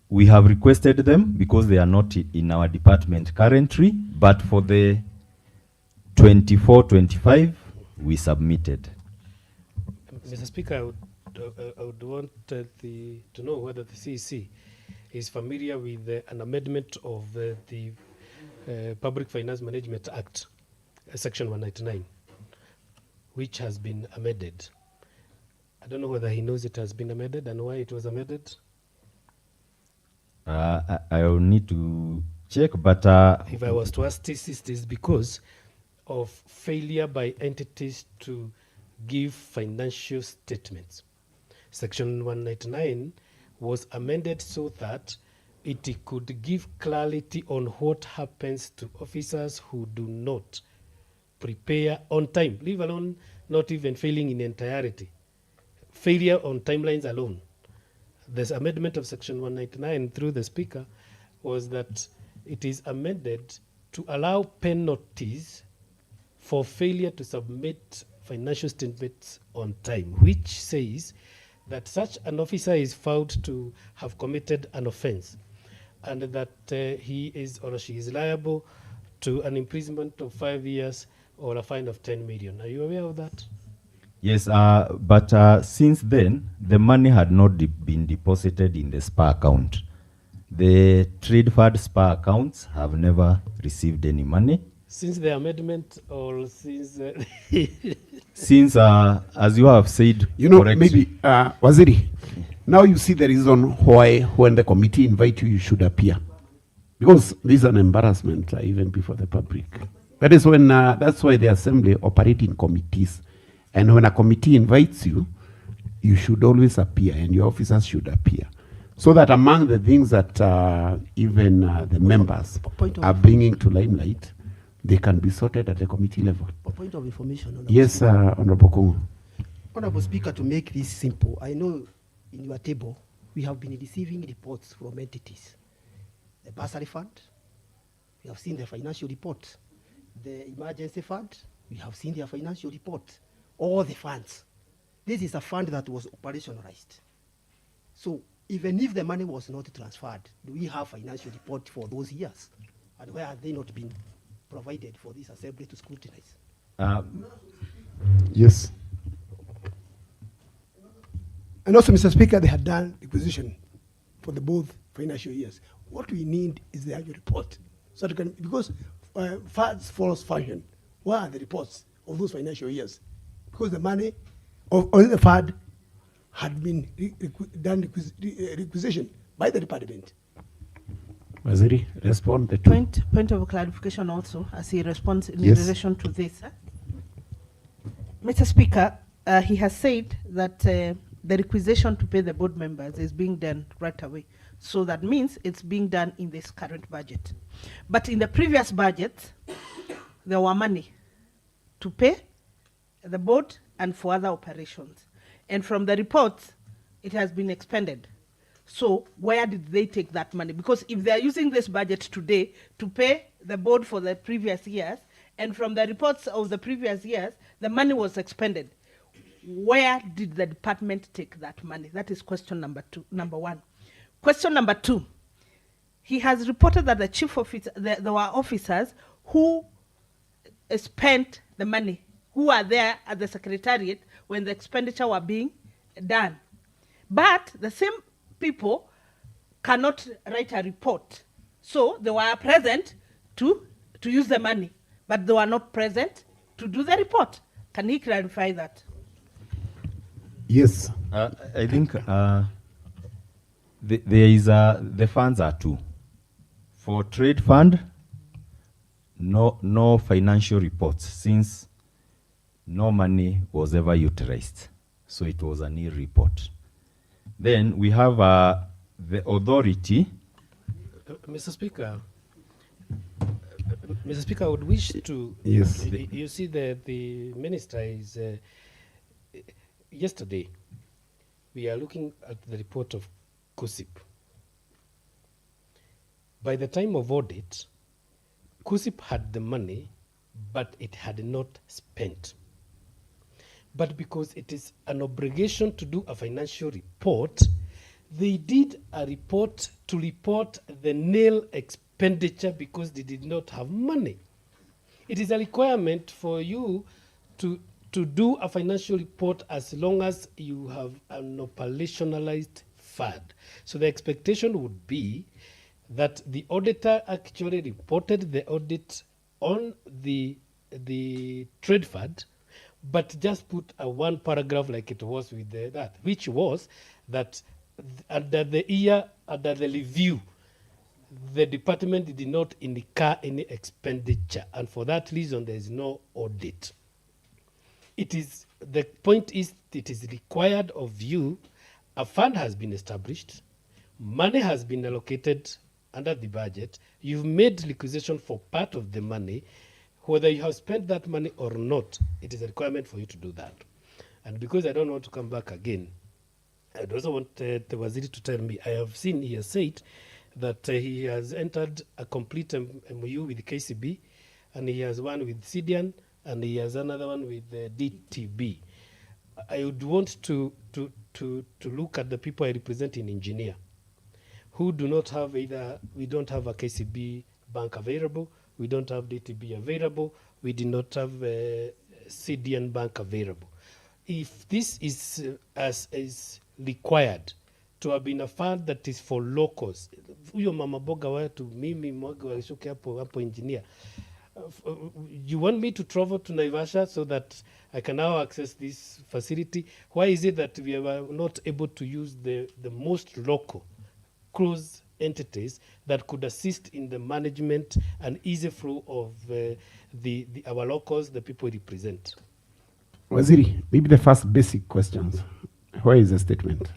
We have requested them because they are not in our department currently, but for the 24-25, we submitted. Mr. Speaker, I would want to know whether the CEC is familiar with an amendment of the Public Finance Management Act, Section 199, which has been amended. I don't know whether he knows it has been amended and why it was amended. I will need to check, but If I was to ask this, it is because of failure by entities to give financial statements. Section 199 was amended so that it could give clarity on what happens to officers who do not prepare on time, leave alone not even failing in entirety. Failure on timelines alone. This amendment of Section 199 through the Speaker was that it is amended to allow penalties for failure to submit financial statements on time, which says that such an officer is found to have committed an offense and that he is or she is liable to an imprisonment of 5 years or a fine of 10 million. Are you aware of that? yes, but since then, the money had not been deposited in the SPA account. The trade fund SPA accounts have never received any money. Since the amendment or since... Since, as you have said, You know, correct, maybe, Waziri, now you see the reason why when the committee invite you, you should appear. Because this is an embarrassment even before the public. That is when, that's why the assembly operate in committees. And when a committee invites you, you should always appear and your officers should appear. So that among the things that even the members Point of- are bringing to limelight, they can be sorted at the committee level. A point of information. Honorable Yes, Speaker. Honorable Kongo. Honorable Speaker, to make this simple, I know in your table we have been receiving reports from entities. The bursary fund, we have seen the financial report. The emergency fund, We have seen their financial report, all the funds. This is a fund that was operationalized. So even if the money was not transferred, do we have financial report for those years? And why have they not been provided for this assembly to scrutinize? Yes. And also, Mr. Speaker, they had done requisition for the both financial years. What we need is the actual report. So that can, because funds follows function. Where are the reports of those financial years? Because the money of the fund had been done requisition by the department. Waziri, respond. The two. Point of clarification also, as he responds in Yes. relation to this. Mr. Speaker, he has said that the requisition to pay the board members is being done right away. So that means it's being done in this current budget. But in the previous budget, there were money to pay the board and for other operations. And from the reports, it has been expended. So where did they take that money? Because if they're using this budget today to pay the board for the previous years, and from the reports of the previous years, the money was expended, where did the department take that money? That is question number one. Question number two, he has reported that the chief officer, there were officers who spent the money, who are there at the secretariat when the expenditure were being done. But the same people cannot write a report. So they were present to use the money, but they were not present to do the report. Can he clarify that? Yes. I think the funds are two. For trade fund, no financial reports since no money was ever utilized. So it was a nil report. Then we have the authority. Mr. Speaker, I would wish to. Yes. You see, the minister is. Yesterday, we are looking at the report of KUSIP. By the time of audit, KUSIP had the money, but it had not spent. But because it is an obligation to do a financial report, they did a report to report the nil expenditure because they did not have money. It is a requirement for you to do a financial report as long as you have an operationalized fund. So the expectation would be that the auditor actually reported the audit on the trade fund, but just put a one paragraph like it was with that, which was that under the review, the department did not incur any expenditure, and for that reason there is no audit. The point is, it is required of you. A fund has been established, money has been allocated under the budget, you've made requisition for part of the money. Whether you have spent that money or not, it is a requirement for you to do that. And because I don't want to come back again, I also want the Waziri to tell me, I have seen he has said that he has entered a complete MOU with KCB, and he has one with CDN, and he has another one with DTB. I would want to look at the people I represent in engineer, who do not have either, we don't have a KCB bank available, we don't have DTB available, we do not have a CDN bank available. If this is as is required to have been a fund that is for locals, huyo mama boga wetu mimi mwaga walishuke hapo engineer, you want me to travel to Naivasha so that I can now access this facility? Why is it that we are not able to use the most local cruise entities that could assist in the management and easy flow of our locals, the people we represent? Waziri, maybe the first basic questions. Where is the statement?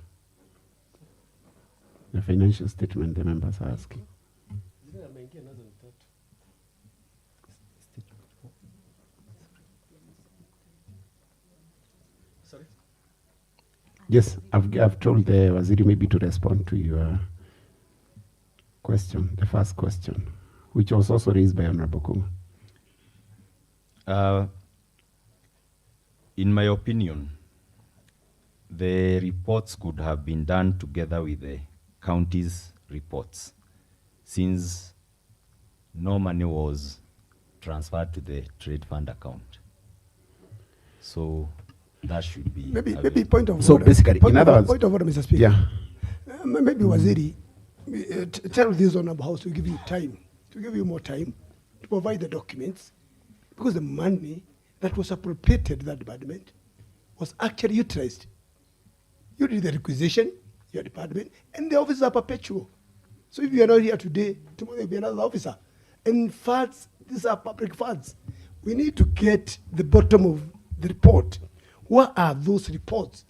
The financial statement the members are asking. Sorry? Yes, I've told the Waziri maybe to respond to your question, the first question, which was also raised by Honorable Kuma. In my opinion, the reports could have been done together with the county's reports, since no money was transferred to the trade fund account. So that should be Maybe point of So order. basically, point in of, other words, point of order, Mr. Speaker. Yeah. Maybe Waziri, tell this Honorable House to give you time, to give you more time to provide the documents, because the money that was appropriated to that department was actually utilized. You did the requisition, your department, and the officers are perpetual. So if you are not here today, tomorrow there will be another officer. And funds, these are public funds. We need to get the bottom of the report. What are those reports?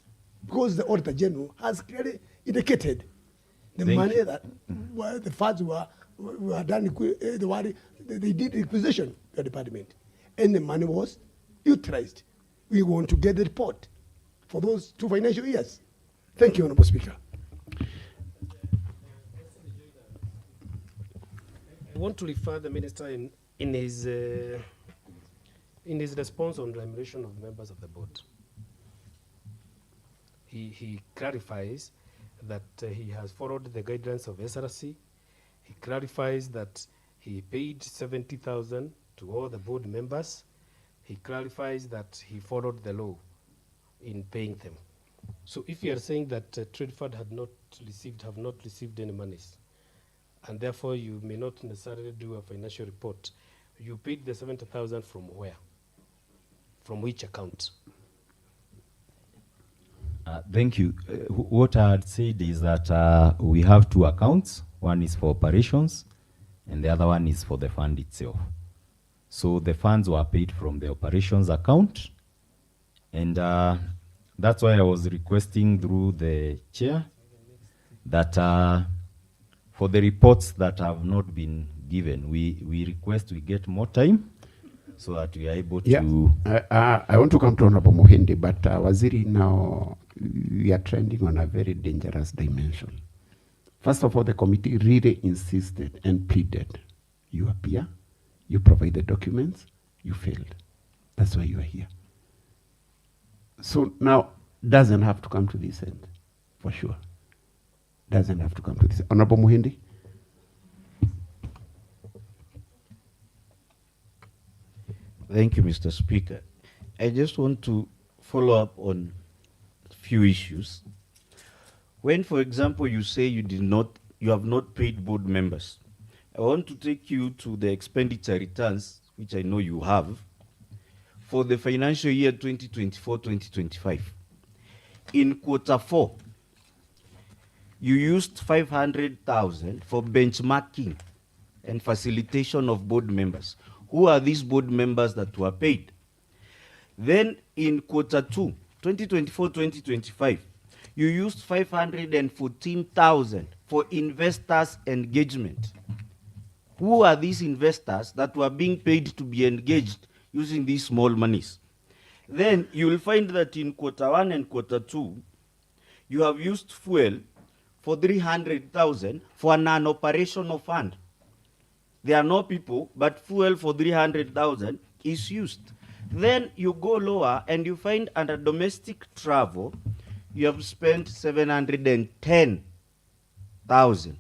Because the Auditor General has clearly indicated the Thank money you. that the funds were done, they did requisition to the department, and the money was utilized. We want to get the report for those 2 financial years. Thank you, Honorable Speaker. I want to refer the minister in his response on remuneration of members of the board. He clarifies that he has followed the guidelines of SRC. He clarifies that he paid 70,000 to all the board members. He clarifies that he followed the law in paying them. So if you are saying that Trade Fund have not received any monies, and therefore you may not necessarily do a financial report, you paid the 70,000 from where? From which account? Thank you. What I had said is that we have 2 accounts. One is for operations, and the other one is for the fund itself. So the funds were paid from the operations account, and that's why I was requesting through the chair that for the reports that have not been given, we request we get more time so that we are able to... I want to come to Honorable Muhindi, but Waziri, now we are trending on a very dangerous dimension. First of all, the committee really insisted and pleaded. You appear, you provide the documents, you failed. That's why you are here. So now, doesn't have to come to this end, for sure. Doesn't have to come to this. Honorable Muhindi. Thank you, Mr. Speaker. I just want to follow up on a few issues. When, for example, you say you have not paid board members, I want to take you to the expenditure returns, which I know you have, for the financial year 2024-2025. In quarter 4, you used 500,000 for benchmarking and facilitation of board members. Who are these board members that were paid? Then in quarter 2, 2024-2025, you used 514,000 for investors' engagement. Who are these investors that were being paid to be engaged using these small monies? Then you will find that in quarter 1 and quarter 2, you have used fuel for 300,000 for a non-operational fund. There are no people, but fuel for 300,000 is used. Then you go lower and you find under domestic travel, you have spent 710,000.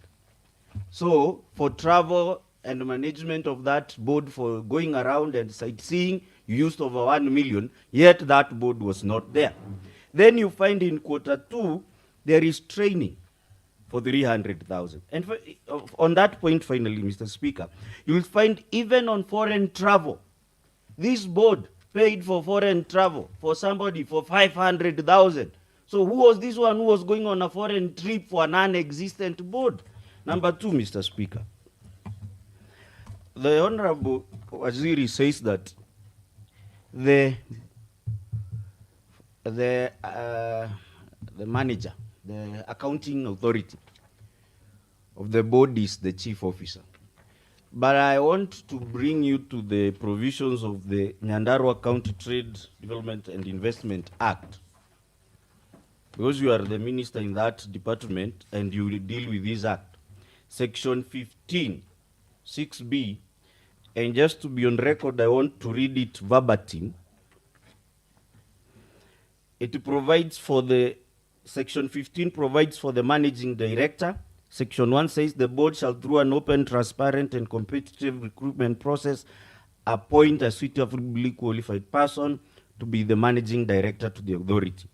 So for travel and management of that board for going around and sightseeing, you used over 1 million, yet that board was not there. Then you find in quarter 2, there is training for 300,000. And on that point, finally, Mr. Speaker, you will find even on foreign travel, this board paid for foreign travel for somebody for 500,000. So who was this one who was going on a foreign trip for a non-existent board? Number 2, Mr. Speaker, the Honorable Waziri says that the manager, the accounting authority of the board is the chief officer. But I want to bring you to the provisions of the Nyandarua County Trade Development and Investment Act, because you are the minister in that department and you will deal with this act. Section 15, 6B, and just to be on record, I want to read it verbatim. it provides for the, section 15 provides for the managing director. Section 1 says the board shall, through an open, transparent, and competitive recruitment process, appoint a suitably qualified person to be the managing director to the authority.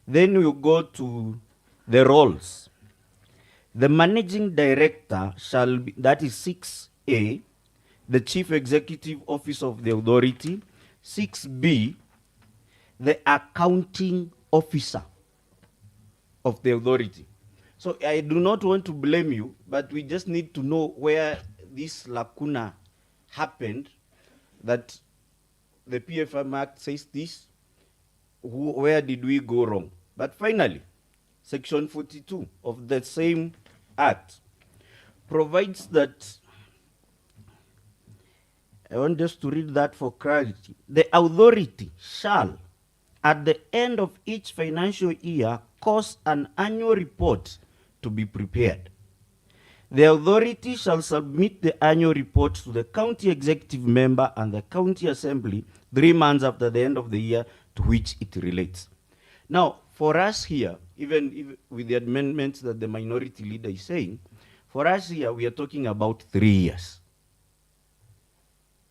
Then we go to the roles. The managing director shall be, that is 6A, the chief executive officer of the authority. 6B, the accounting officer of the authority. So I do not want to blame you, but we just need to know where this lacuna happened, that the PFM Act says this, where did we go wrong? But finally, section 42 of the same act provides that, I want just to read that for clarity. The authority shall, at the end of each financial year, cause an annual report to be prepared. The authority shall submit the annual report to the county executive member and the county assembly 3 months after the end of the year to which it relates. Now, for us here, even with the amendments that the minority leader is saying, for us here, we are talking about 3 years.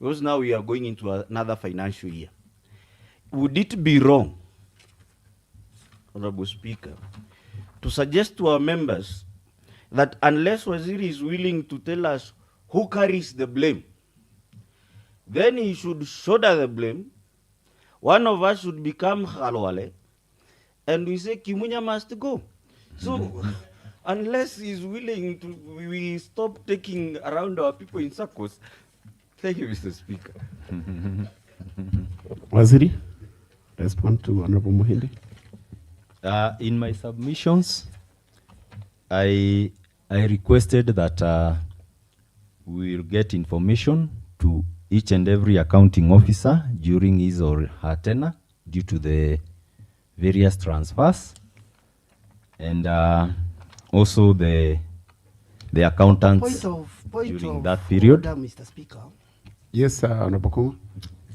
Because now we are going into another financial year. Would it be wrong, Honorable Speaker, to suggest to our members that unless Waziri is willing to tell us who carries the blame, then he should shoulder the blame. One of us should become Khalwale, and we say Kimunya must go. So unless he's willing to, we stop taking around our people in circles. Thank you, Mr. Speaker. Waziri, respond to Honorable Muhindi. In my submissions, I requested that we will get information to each and every accounting officer during his or her tenure due to the various transfers, and also the accountants during that period. Order, Mr. Speaker. Yes, Honorable Kungu.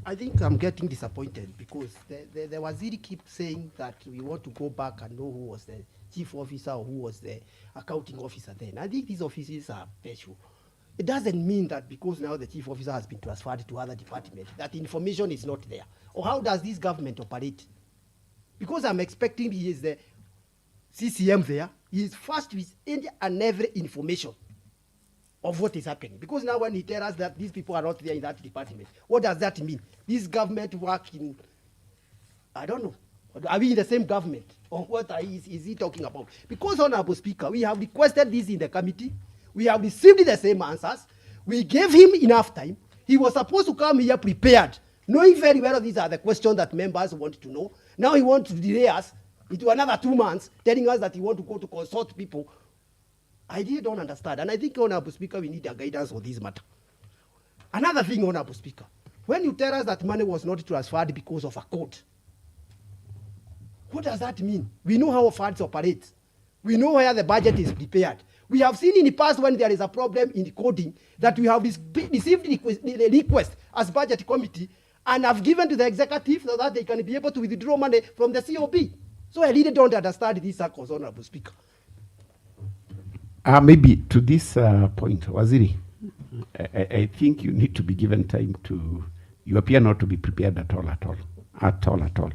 I think I'm getting disappointed because the Waziri keeps saying that we want to go back and know who was the chief officer or who was the accounting officer then. I think these offices are special. It doesn't mean that because now the chief officer has been transferred to other departments, that information is not there. Or how does this government operate? Because I'm expecting he is the CCM there, he is first with any and every information of what is happening. Because now when he tells us that these people are not there in that department, what does that mean? This government work in, I don't know, are we in the same government? Or what is he talking about? Because, Honorable Speaker, we have requested this in the committee, we have received the same answers, we gave him enough time, he was supposed to come here prepared, knowing very well these are the questions that members want to know. Now he wants to delay us into another 2 months, telling us that he wants to go to consult people. I really don't understand. And I think, Honorable Speaker, we need a guidance on this matter. Another thing, Honorable Speaker, when you tell us that money was not transferred because of a code, what does that mean? We know how funds operate. We know where the budget is prepared. We have seen in the past when there is a problem in the coding that we have received the request as budget committee and have given to the executive so that they can be able to withdraw money from the COP. So I really don't understand these circles, Honorable Speaker. Maybe to this point, Waziri, I think you need to be given time to, you appear not to be prepared at all.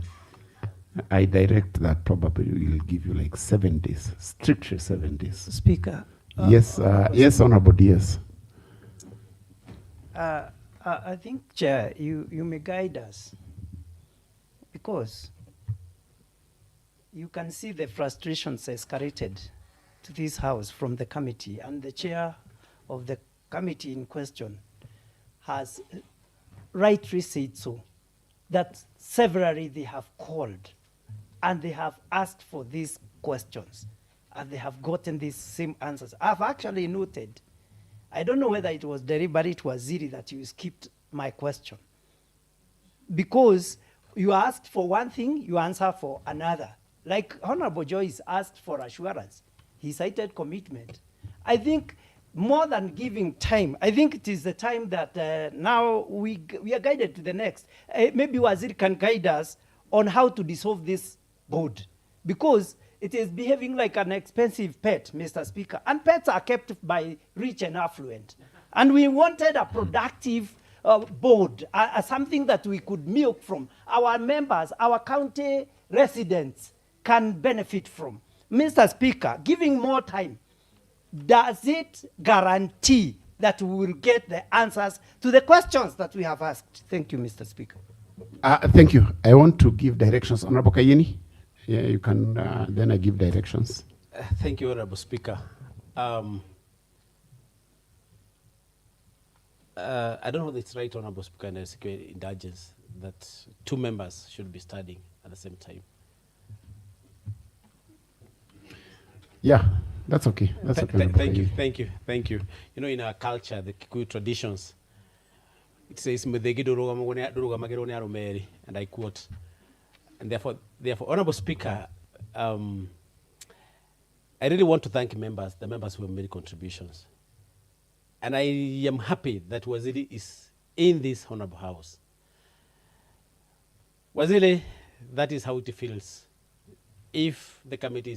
I direct that probably will give you like 7 days, strictly 7 days. Speaker. Yes, yes, Honorable DS. I think, Chair, you may guide us because you can see the frustrations escalated to this House from the committee, and the chair of the committee in question has rightly said so, that severally they have called and they have asked for these questions and they have gotten these same answers. I've actually noted, I don't know whether it was deliberate Waziri that you skipped my question, because you asked for one thing, you answer for another. Like Honorable Joyce asked for assurance, he cited commitment. I think more than giving time, I think it is the time that now we are guided to the next. Maybe Waziri can guide us on how to dissolve this board, because it is behaving like an expensive pet, Mr. Speaker, and pets are kept by rich and affluent. And we wanted a productive board, something that we could milk from. Our members, our county residents can benefit from. Mr. Speaker, giving more time, does it guarantee that we will get the answers to the questions that we have asked? Thank you, Mr. Speaker. Thank you. I want to give directions. Honorable Kayeni, yeah, you can, then I give directions. Thank you, Honorable Speaker. I don't know if it's right, Honorable Speaker, and security indulgence that two members should be studying at the same time. Yeah, that's okay. That's okay. Honorable Thank you, Kayeni. thank you, thank you. You know, in our culture, the Kikuyu traditions, it says, and I quote, and therefore, Honorable Speaker, I really want to thank the members who have made contributions. And I am happy that Waziri is in this Honorable House. Waziri, that is how it feels if the committee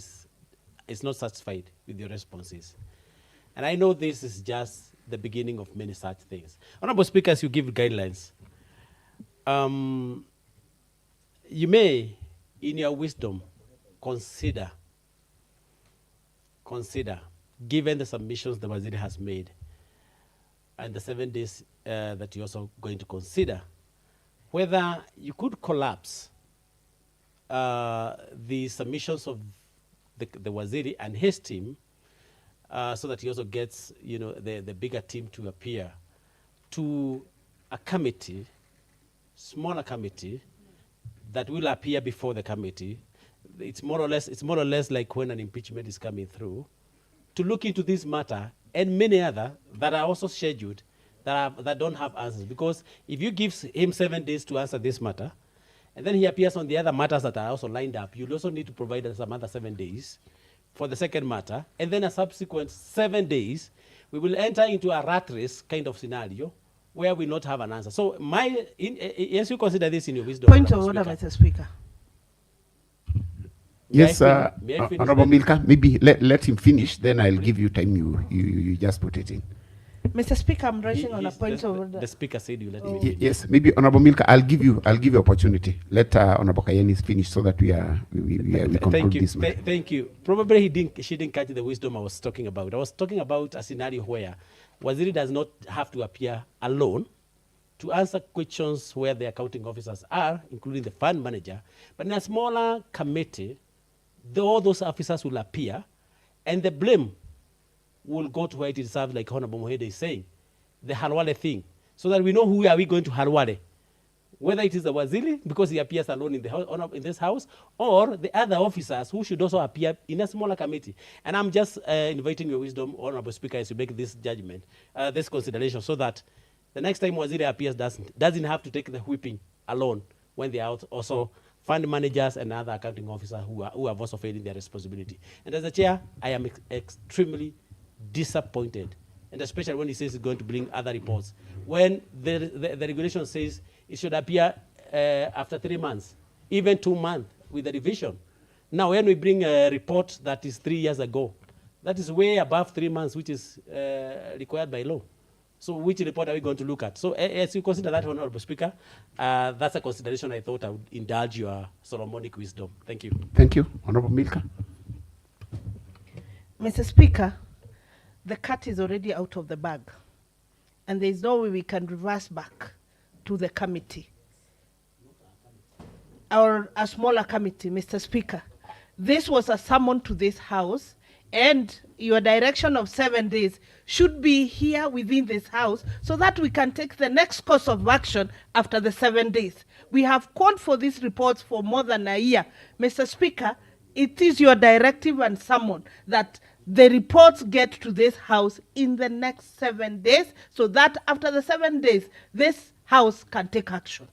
is not satisfied with your responses. And I know this is just the beginning of many such things. Honorable Speaker, as you give guidelines, you may, in your wisdom, consider, given the submissions the Waziri has made, and the 7 days that you're also going to consider, whether you could collapse the submissions of the Waziri and his team so that he also gets, you know, the bigger team to appear to a committee, smaller committee, that will appear before the committee. It's more or less like when an impeachment is coming through, to look into this matter and many other that are also scheduled that don't have answers. Because if you give him 7 days to answer this matter, and then he appears on the other matters that are also lined up, you'll also need to provide us some other 7 days for the second matter, and then a subsequent 7 days, we will enter into a rat race kind of scenario where we not have an answer. So yes, you consider this in your wisdom. Point of order, Mr. Speaker. Yes, May I finish Honorable then? Milka, maybe let him finish, then I'll give you time you just put it in. Mr. Speaker, I'm raising on a point of order. The Speaker said you let him. Yes, maybe Honorable Milka, I'll give you opportunity. Let Honorable Kayeni finish so that we conclude Thank you. this matter. Thank you. Probably she didn't catch the wisdom I was talking about. I was talking about a scenario where Waziri does not have to appear alone to answer questions where the accounting officers are, including the fund manager. But in a smaller committee, all those officers will appear, and the blame will go to where it deserves, like Honorable Mohede is saying, the Halwale thing, so that we know who are we going to Halwale. Whether it is the Waziri, because he appears alone in this house, or the other officers who should also appear in a smaller committee. And I'm just inviting your wisdom, Honorable Speaker, as you make this judgment, this consideration, so that the next time Waziri appears doesn't have to take the whipping alone when they are also fund managers and other accounting officers who have also failed in their responsibility. And as a chair, I am extremely disappointed, and especially when he says he's going to bring other reports, when the regulation says it should appear after 3 months, even 2 months with the revision. Now, when we bring a report that is 3 years ago, that is way above 3 months, which is required by law. So which report are we going to look at? So as you consider that, Honorable Speaker, that's a consideration I thought I would indulge your Solomonic wisdom. Thank you. Thank you. Honorable Milka. Mr. Speaker, the cat is already out of the bag, and there is no way we can reverse back to the committee or a smaller committee, Mr. Speaker. This was a summon to this house, and your direction of 7 days should be here within this house so that we can take the next course of action after the 7 days. We have called for these reports for more than a year. Mr. Speaker, it is your directive and summon that the reports get to this house in the next 7 days so that after the 7 days, this house can take action.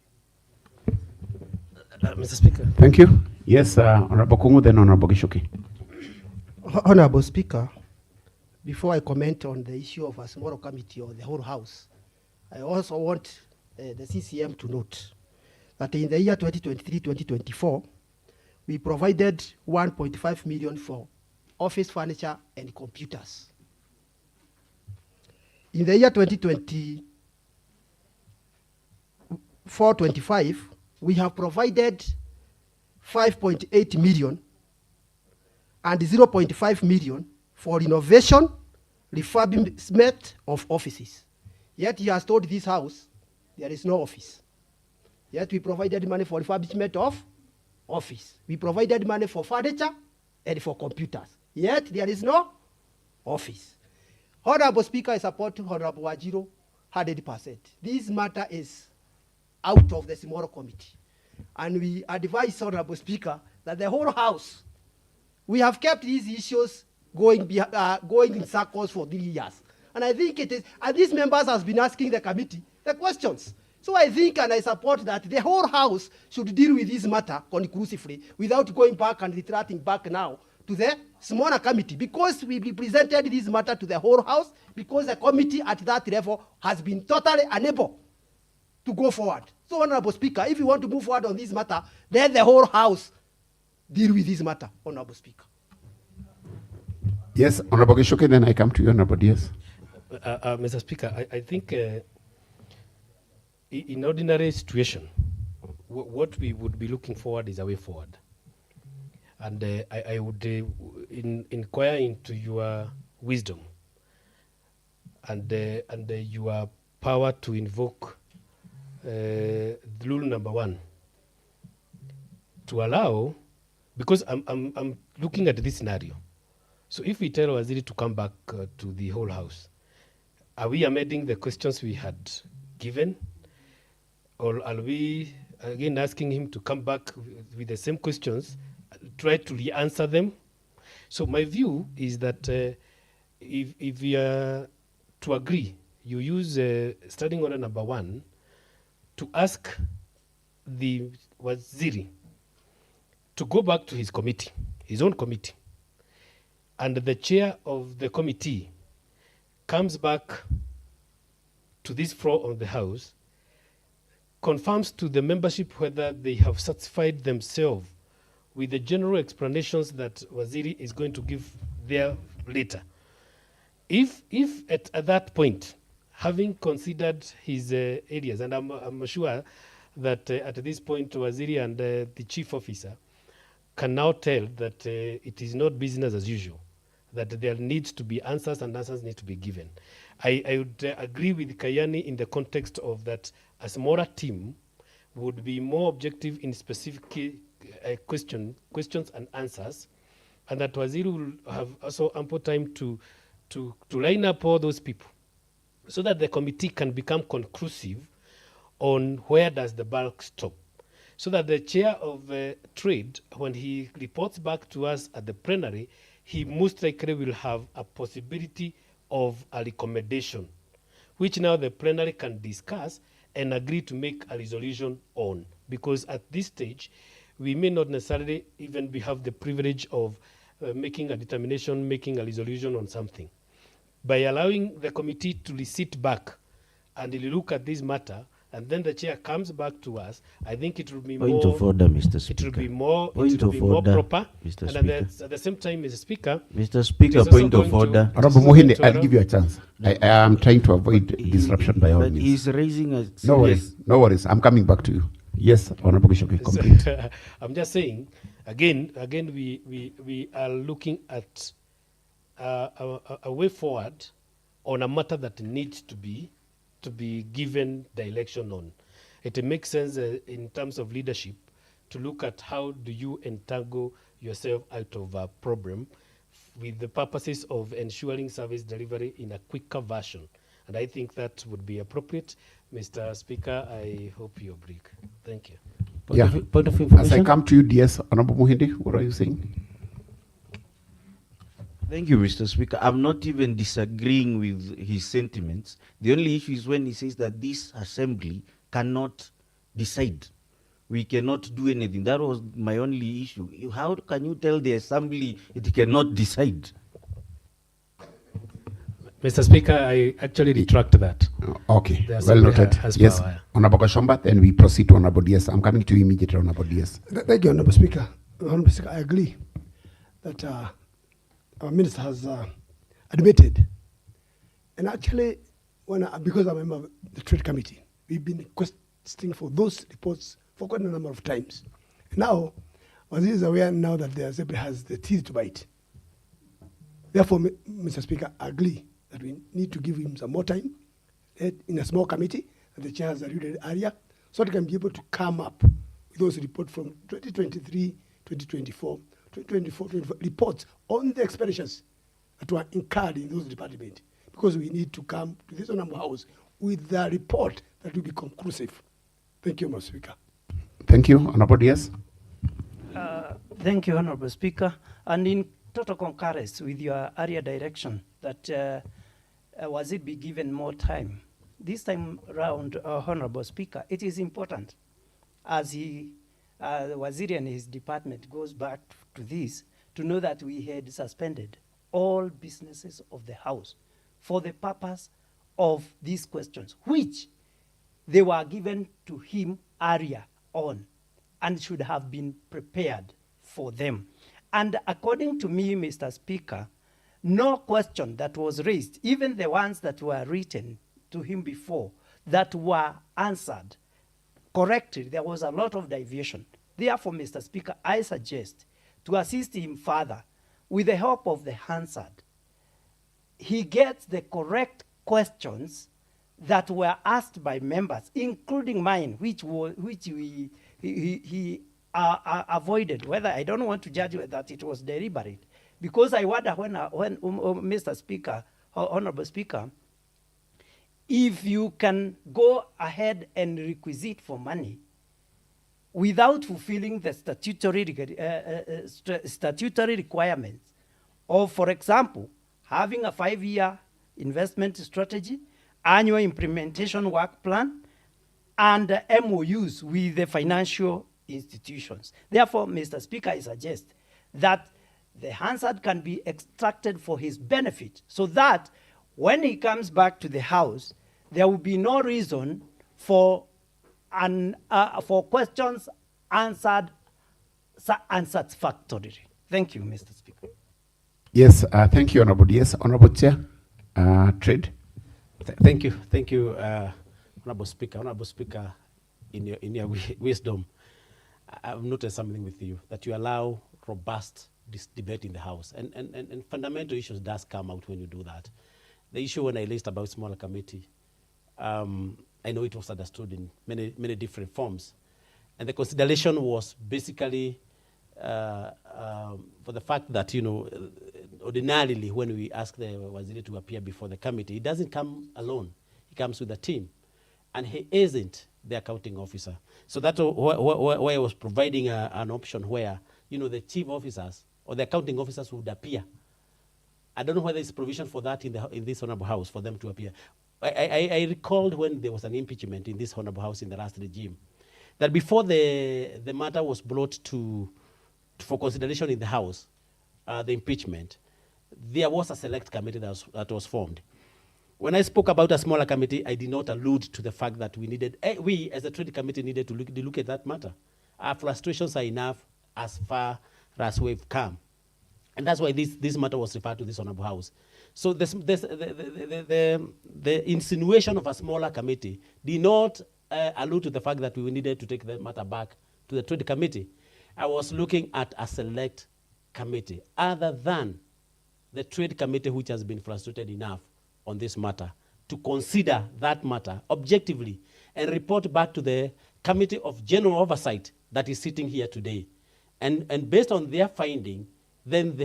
Mr. Speaker. Thank you. Yes, Honorable Kungu, then Honorable Gishoki. Honorable Speaker, before I comment on the issue of a small committee or the whole house, I also want the CCM to note that in the year 2023-2024, we provided 1.5 million for office furniture and computers. In the year 2024-25, we have provided 5.8 million and 0.5 million for renovation, refurbishment of offices. Yet he has told this house there is no office. Yet we provided money for refurbishment of office. We provided money for furniture and for computers. Yet there is no office. Honorable Speaker, I support Honorable Wajiro 100%. This matter is out of the Small Committee. And we advise Honorable Speaker that the whole House, we have kept these issues going in circles for 3 years. And I think it is, and these members has been asking the committee the questions. So I think and I support that the whole House should deal with this matter conclusively without going back and retracting back now to the smaller committee, because we presented this matter to the whole House, because the committee at that level has been totally unable to go forward. So, Honorable Speaker, if you want to move forward on this matter, let the whole House deal with this matter, Honorable Speaker. Yes, Honorable Gishoke, then I come to you, Honorable Diaz. Mr. Speaker, I think in ordinary situation, what we would be looking forward is a way forward. And I would inquire into your wisdom and your power to invoke rule number 1 to allow, because I'm looking at this scenario. So if we tell Waziri to come back to the whole House, are we amending the questions we had given? Or are we again asking him to come back with the same questions, try to re-answer them? So my view is that if we are to agree, you use standing order number 1 to ask the Waziri to go back to his committee, his own committee, and the chair of the committee comes back to this floor of the House, confirms to the membership whether they have satisfied themselves with the general explanations that Waziri is going to give there later. If at that point, having considered his areas, and I'm sure that at this point Waziri and the chief officer can now tell that it is not business as usual, that there needs to be answers and answers need to be given. I would agree with Kayani in the context of that a smaller team would be more objective in specific questions and answers, and that Waziri will have also ample time to line up all those people so that the committee can become conclusive on where does the bulk stop. So that the chair of trade, when he reports back to us at the plenary, he most likely will have a possibility of a recommendation, which now the plenary can discuss and agree to make a resolution on. Because at this stage, we may not necessarily even have the privilege of making a determination, making a resolution on something. By allowing the committee to sit back and look at this matter, and then the chair comes back to us, I think it will be Point of order, Mr. Speaker. It will be more, Point it will of be order, more proper. Mr. And Speaker. at the same time, Mr. Speaker, Mr. Speaker, it is point also of going to- order. it is Honorable also going Mohinde, to I'll allow- give you a chance. I am trying to avoid disruption by all But means. he's raising a No worries, no worries. I'm coming back to you. Yes, Honorable Gishoke, complete. I'm just saying, again, we are looking at a way forward on a matter that needs to be given direction on. It makes sense in terms of leadership to look at how do you entangle yourself out of a problem with the purposes of ensuring service delivery in a quicker version. And I think that would be appropriate. Mr. Speaker, I hope you agree. Thank you. Point of As I information. come to you, DS, Honorable Mohinde, what are you saying? Thank you, Mr. Speaker. I'm not even disagreeing with his sentiments. The only issue is when he says that this assembly cannot decide. We cannot do anything. That was my only issue. How can you tell the assembly it cannot decide? Mr. Speaker, I actually retract that. Okay, The well Assembly noted. has Yes, power. Honorable Kashomba, then we proceed to Honorable DS. I'm coming to you immediately, Honorable DS. Thank you, Honorable Speaker. Honorable Speaker, I agree that our minister has admitted. And actually, because I'm a member of the Trade Committee, we've been requesting for those reports for quite a number of times. Now, Waziri is aware now that the Assembly has the teeth to bite. Therefore, Mr. Speaker, I agree that we need to give him some more time in a small committee that the chair has alluded earlier, so that he can be able to come up with those reports from 2023, 2024, 2024 reports on the expenditures that were incurred in those departments, because we need to come to this Honorable House with the report that will be conclusive. Thank you, Mr. Speaker. Thank you. Honorable Diaz. Thank you, Honorable Speaker. And in total concurrence with your earlier direction that was it be given more time. This time round, Honorable Speaker, it is important as the Waziri and his department goes back to this, to know that we had suspended all businesses of the House for the purpose of these questions, which they were given to him earlier on and should have been prepared for them. And according to me, Mr. Speaker, no question that was raised, even the ones that were written to him before, that were answered correctly. There was a lot of deviation. Therefore, Mr. Speaker, I suggest to assist him further with the help of the Hansard. He gets the correct questions that were asked by members, including mine, which he avoided. Whether I don't want to judge that it was deliberate, because I wonder when Mr. Speaker, Honorable Speaker, if you can go ahead and requisite for money without fulfilling the statutory requirements of, for example, having a 5-year investment strategy, annual implementation work plan, and MOUs with the financial institutions. Therefore, Mr. Speaker, I suggest that the Hansard can be extracted for his benefit, so that when he comes back to the House, there will be no reason for questions answered unsatisfactorily. Thank you, Mr. Speaker. Yes, thank you, Honorable Diaz. Honorable Chair, Trade. Thank you, Honorable Speaker. Honorable Speaker, in your wisdom, I've noticed something with you, that you allow robust debate in the House, and fundamental issues does come out when you do that. The issue when I raised about smaller committee, I know it was understood in many different forms, and the consideration was basically for the fact that, ordinarily when we ask the Waziri to appear before the committee, he doesn't come alone. He comes with a team, and he isn't the accounting officer. So that's why I was providing an option where, the chief officers or the accounting officers would appear. I don't know whether there's provision for that in this Honorable House for them to appear. I recalled when there was an impeachment in this Honorable House in the last regime, that before the matter was brought for consideration in the House, the impeachment, there was a select committee that was formed. When I spoke about a smaller committee, I did not allude to the fact that we as a trade committee needed to look at that matter. Our frustrations are enough as far as we've come. And that's why this matter was referred to this Honorable House. So the insinuation of a smaller committee did not allude to the fact that we needed to take the matter back to the Trade Committee. I was looking at a select committee, other than the Trade Committee, which has been frustrated enough on this matter, to consider that matter objectively and report back to the Committee of General Oversight that is sitting here today. And based on their finding, then the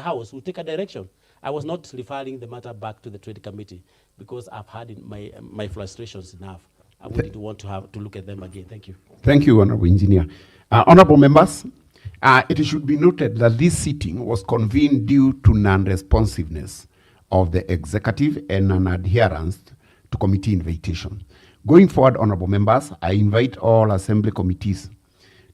House will take a direction. I was not referring the matter back to the Trade Committee because I've had my frustrations enough. I wouldn't want to look at them again. Thank you. Thank you, Honorable Engineer. Honorable members, it should be noted that this sitting was convened due to non-responsiveness of the executive and non-adherence to committee invitation. Going forward, honorable members, I invite all assembly committees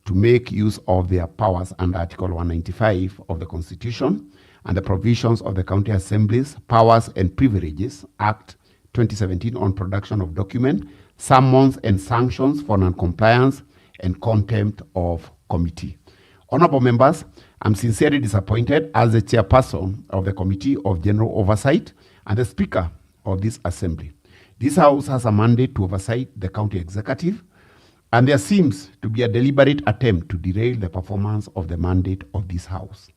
to make use of their powers under Article 195 of the Constitution and the provisions of the County Assembly's Powers and Privileges Act 2017 on production of document, summons and sanctions for non-compliance and contempt of committee. Honorable members, I'm sincerely disappointed as the chairperson of the Committee of General Oversight and the Speaker of this Assembly. This House has a mandate to oversight the county executive, and there seems to be a deliberate attempt to derail the performance of the mandate of this House.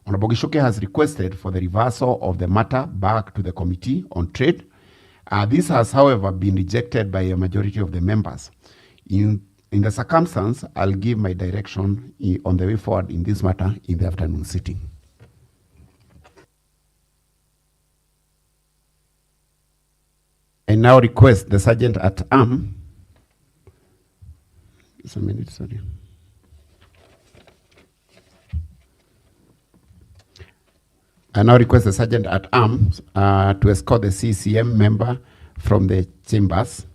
Honorable Gishoke has requested for the reversal of the matter back to the Committee on Trade. This has, however, been rejected by a majority of the members. In the circumstance, I'll give my direction on the way forward in this matter in the afternoon sitting. I now request the Sergeant at Arms. Just a minute, sorry. I now request the Sergeant at Arms to escort the CCM member from the chambers,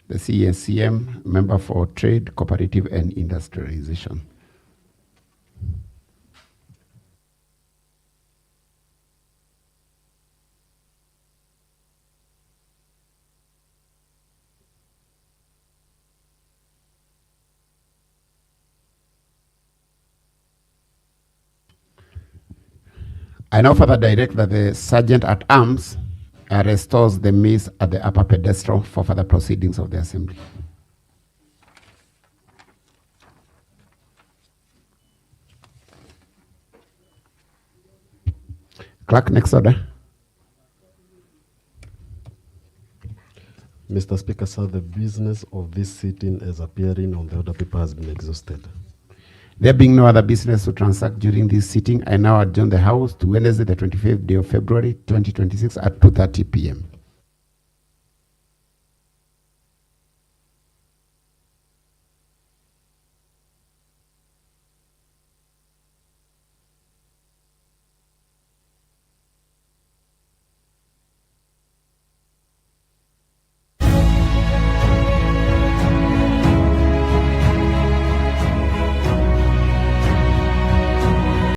the CSCM member for Trade, Cooperative and Industrialization. I now further direct that the Sergeant at Arms restores the mace at the upper pedestal for further proceedings of the Assembly. Clerk, next order. Mr. Speaker, sir, the business of this sitting as appearing on the order paper has been exhausted. There being no other business to transact during this sitting, I now adjourn the House to Wednesday, the 25th day of February, 2026 at 2:30 p.m.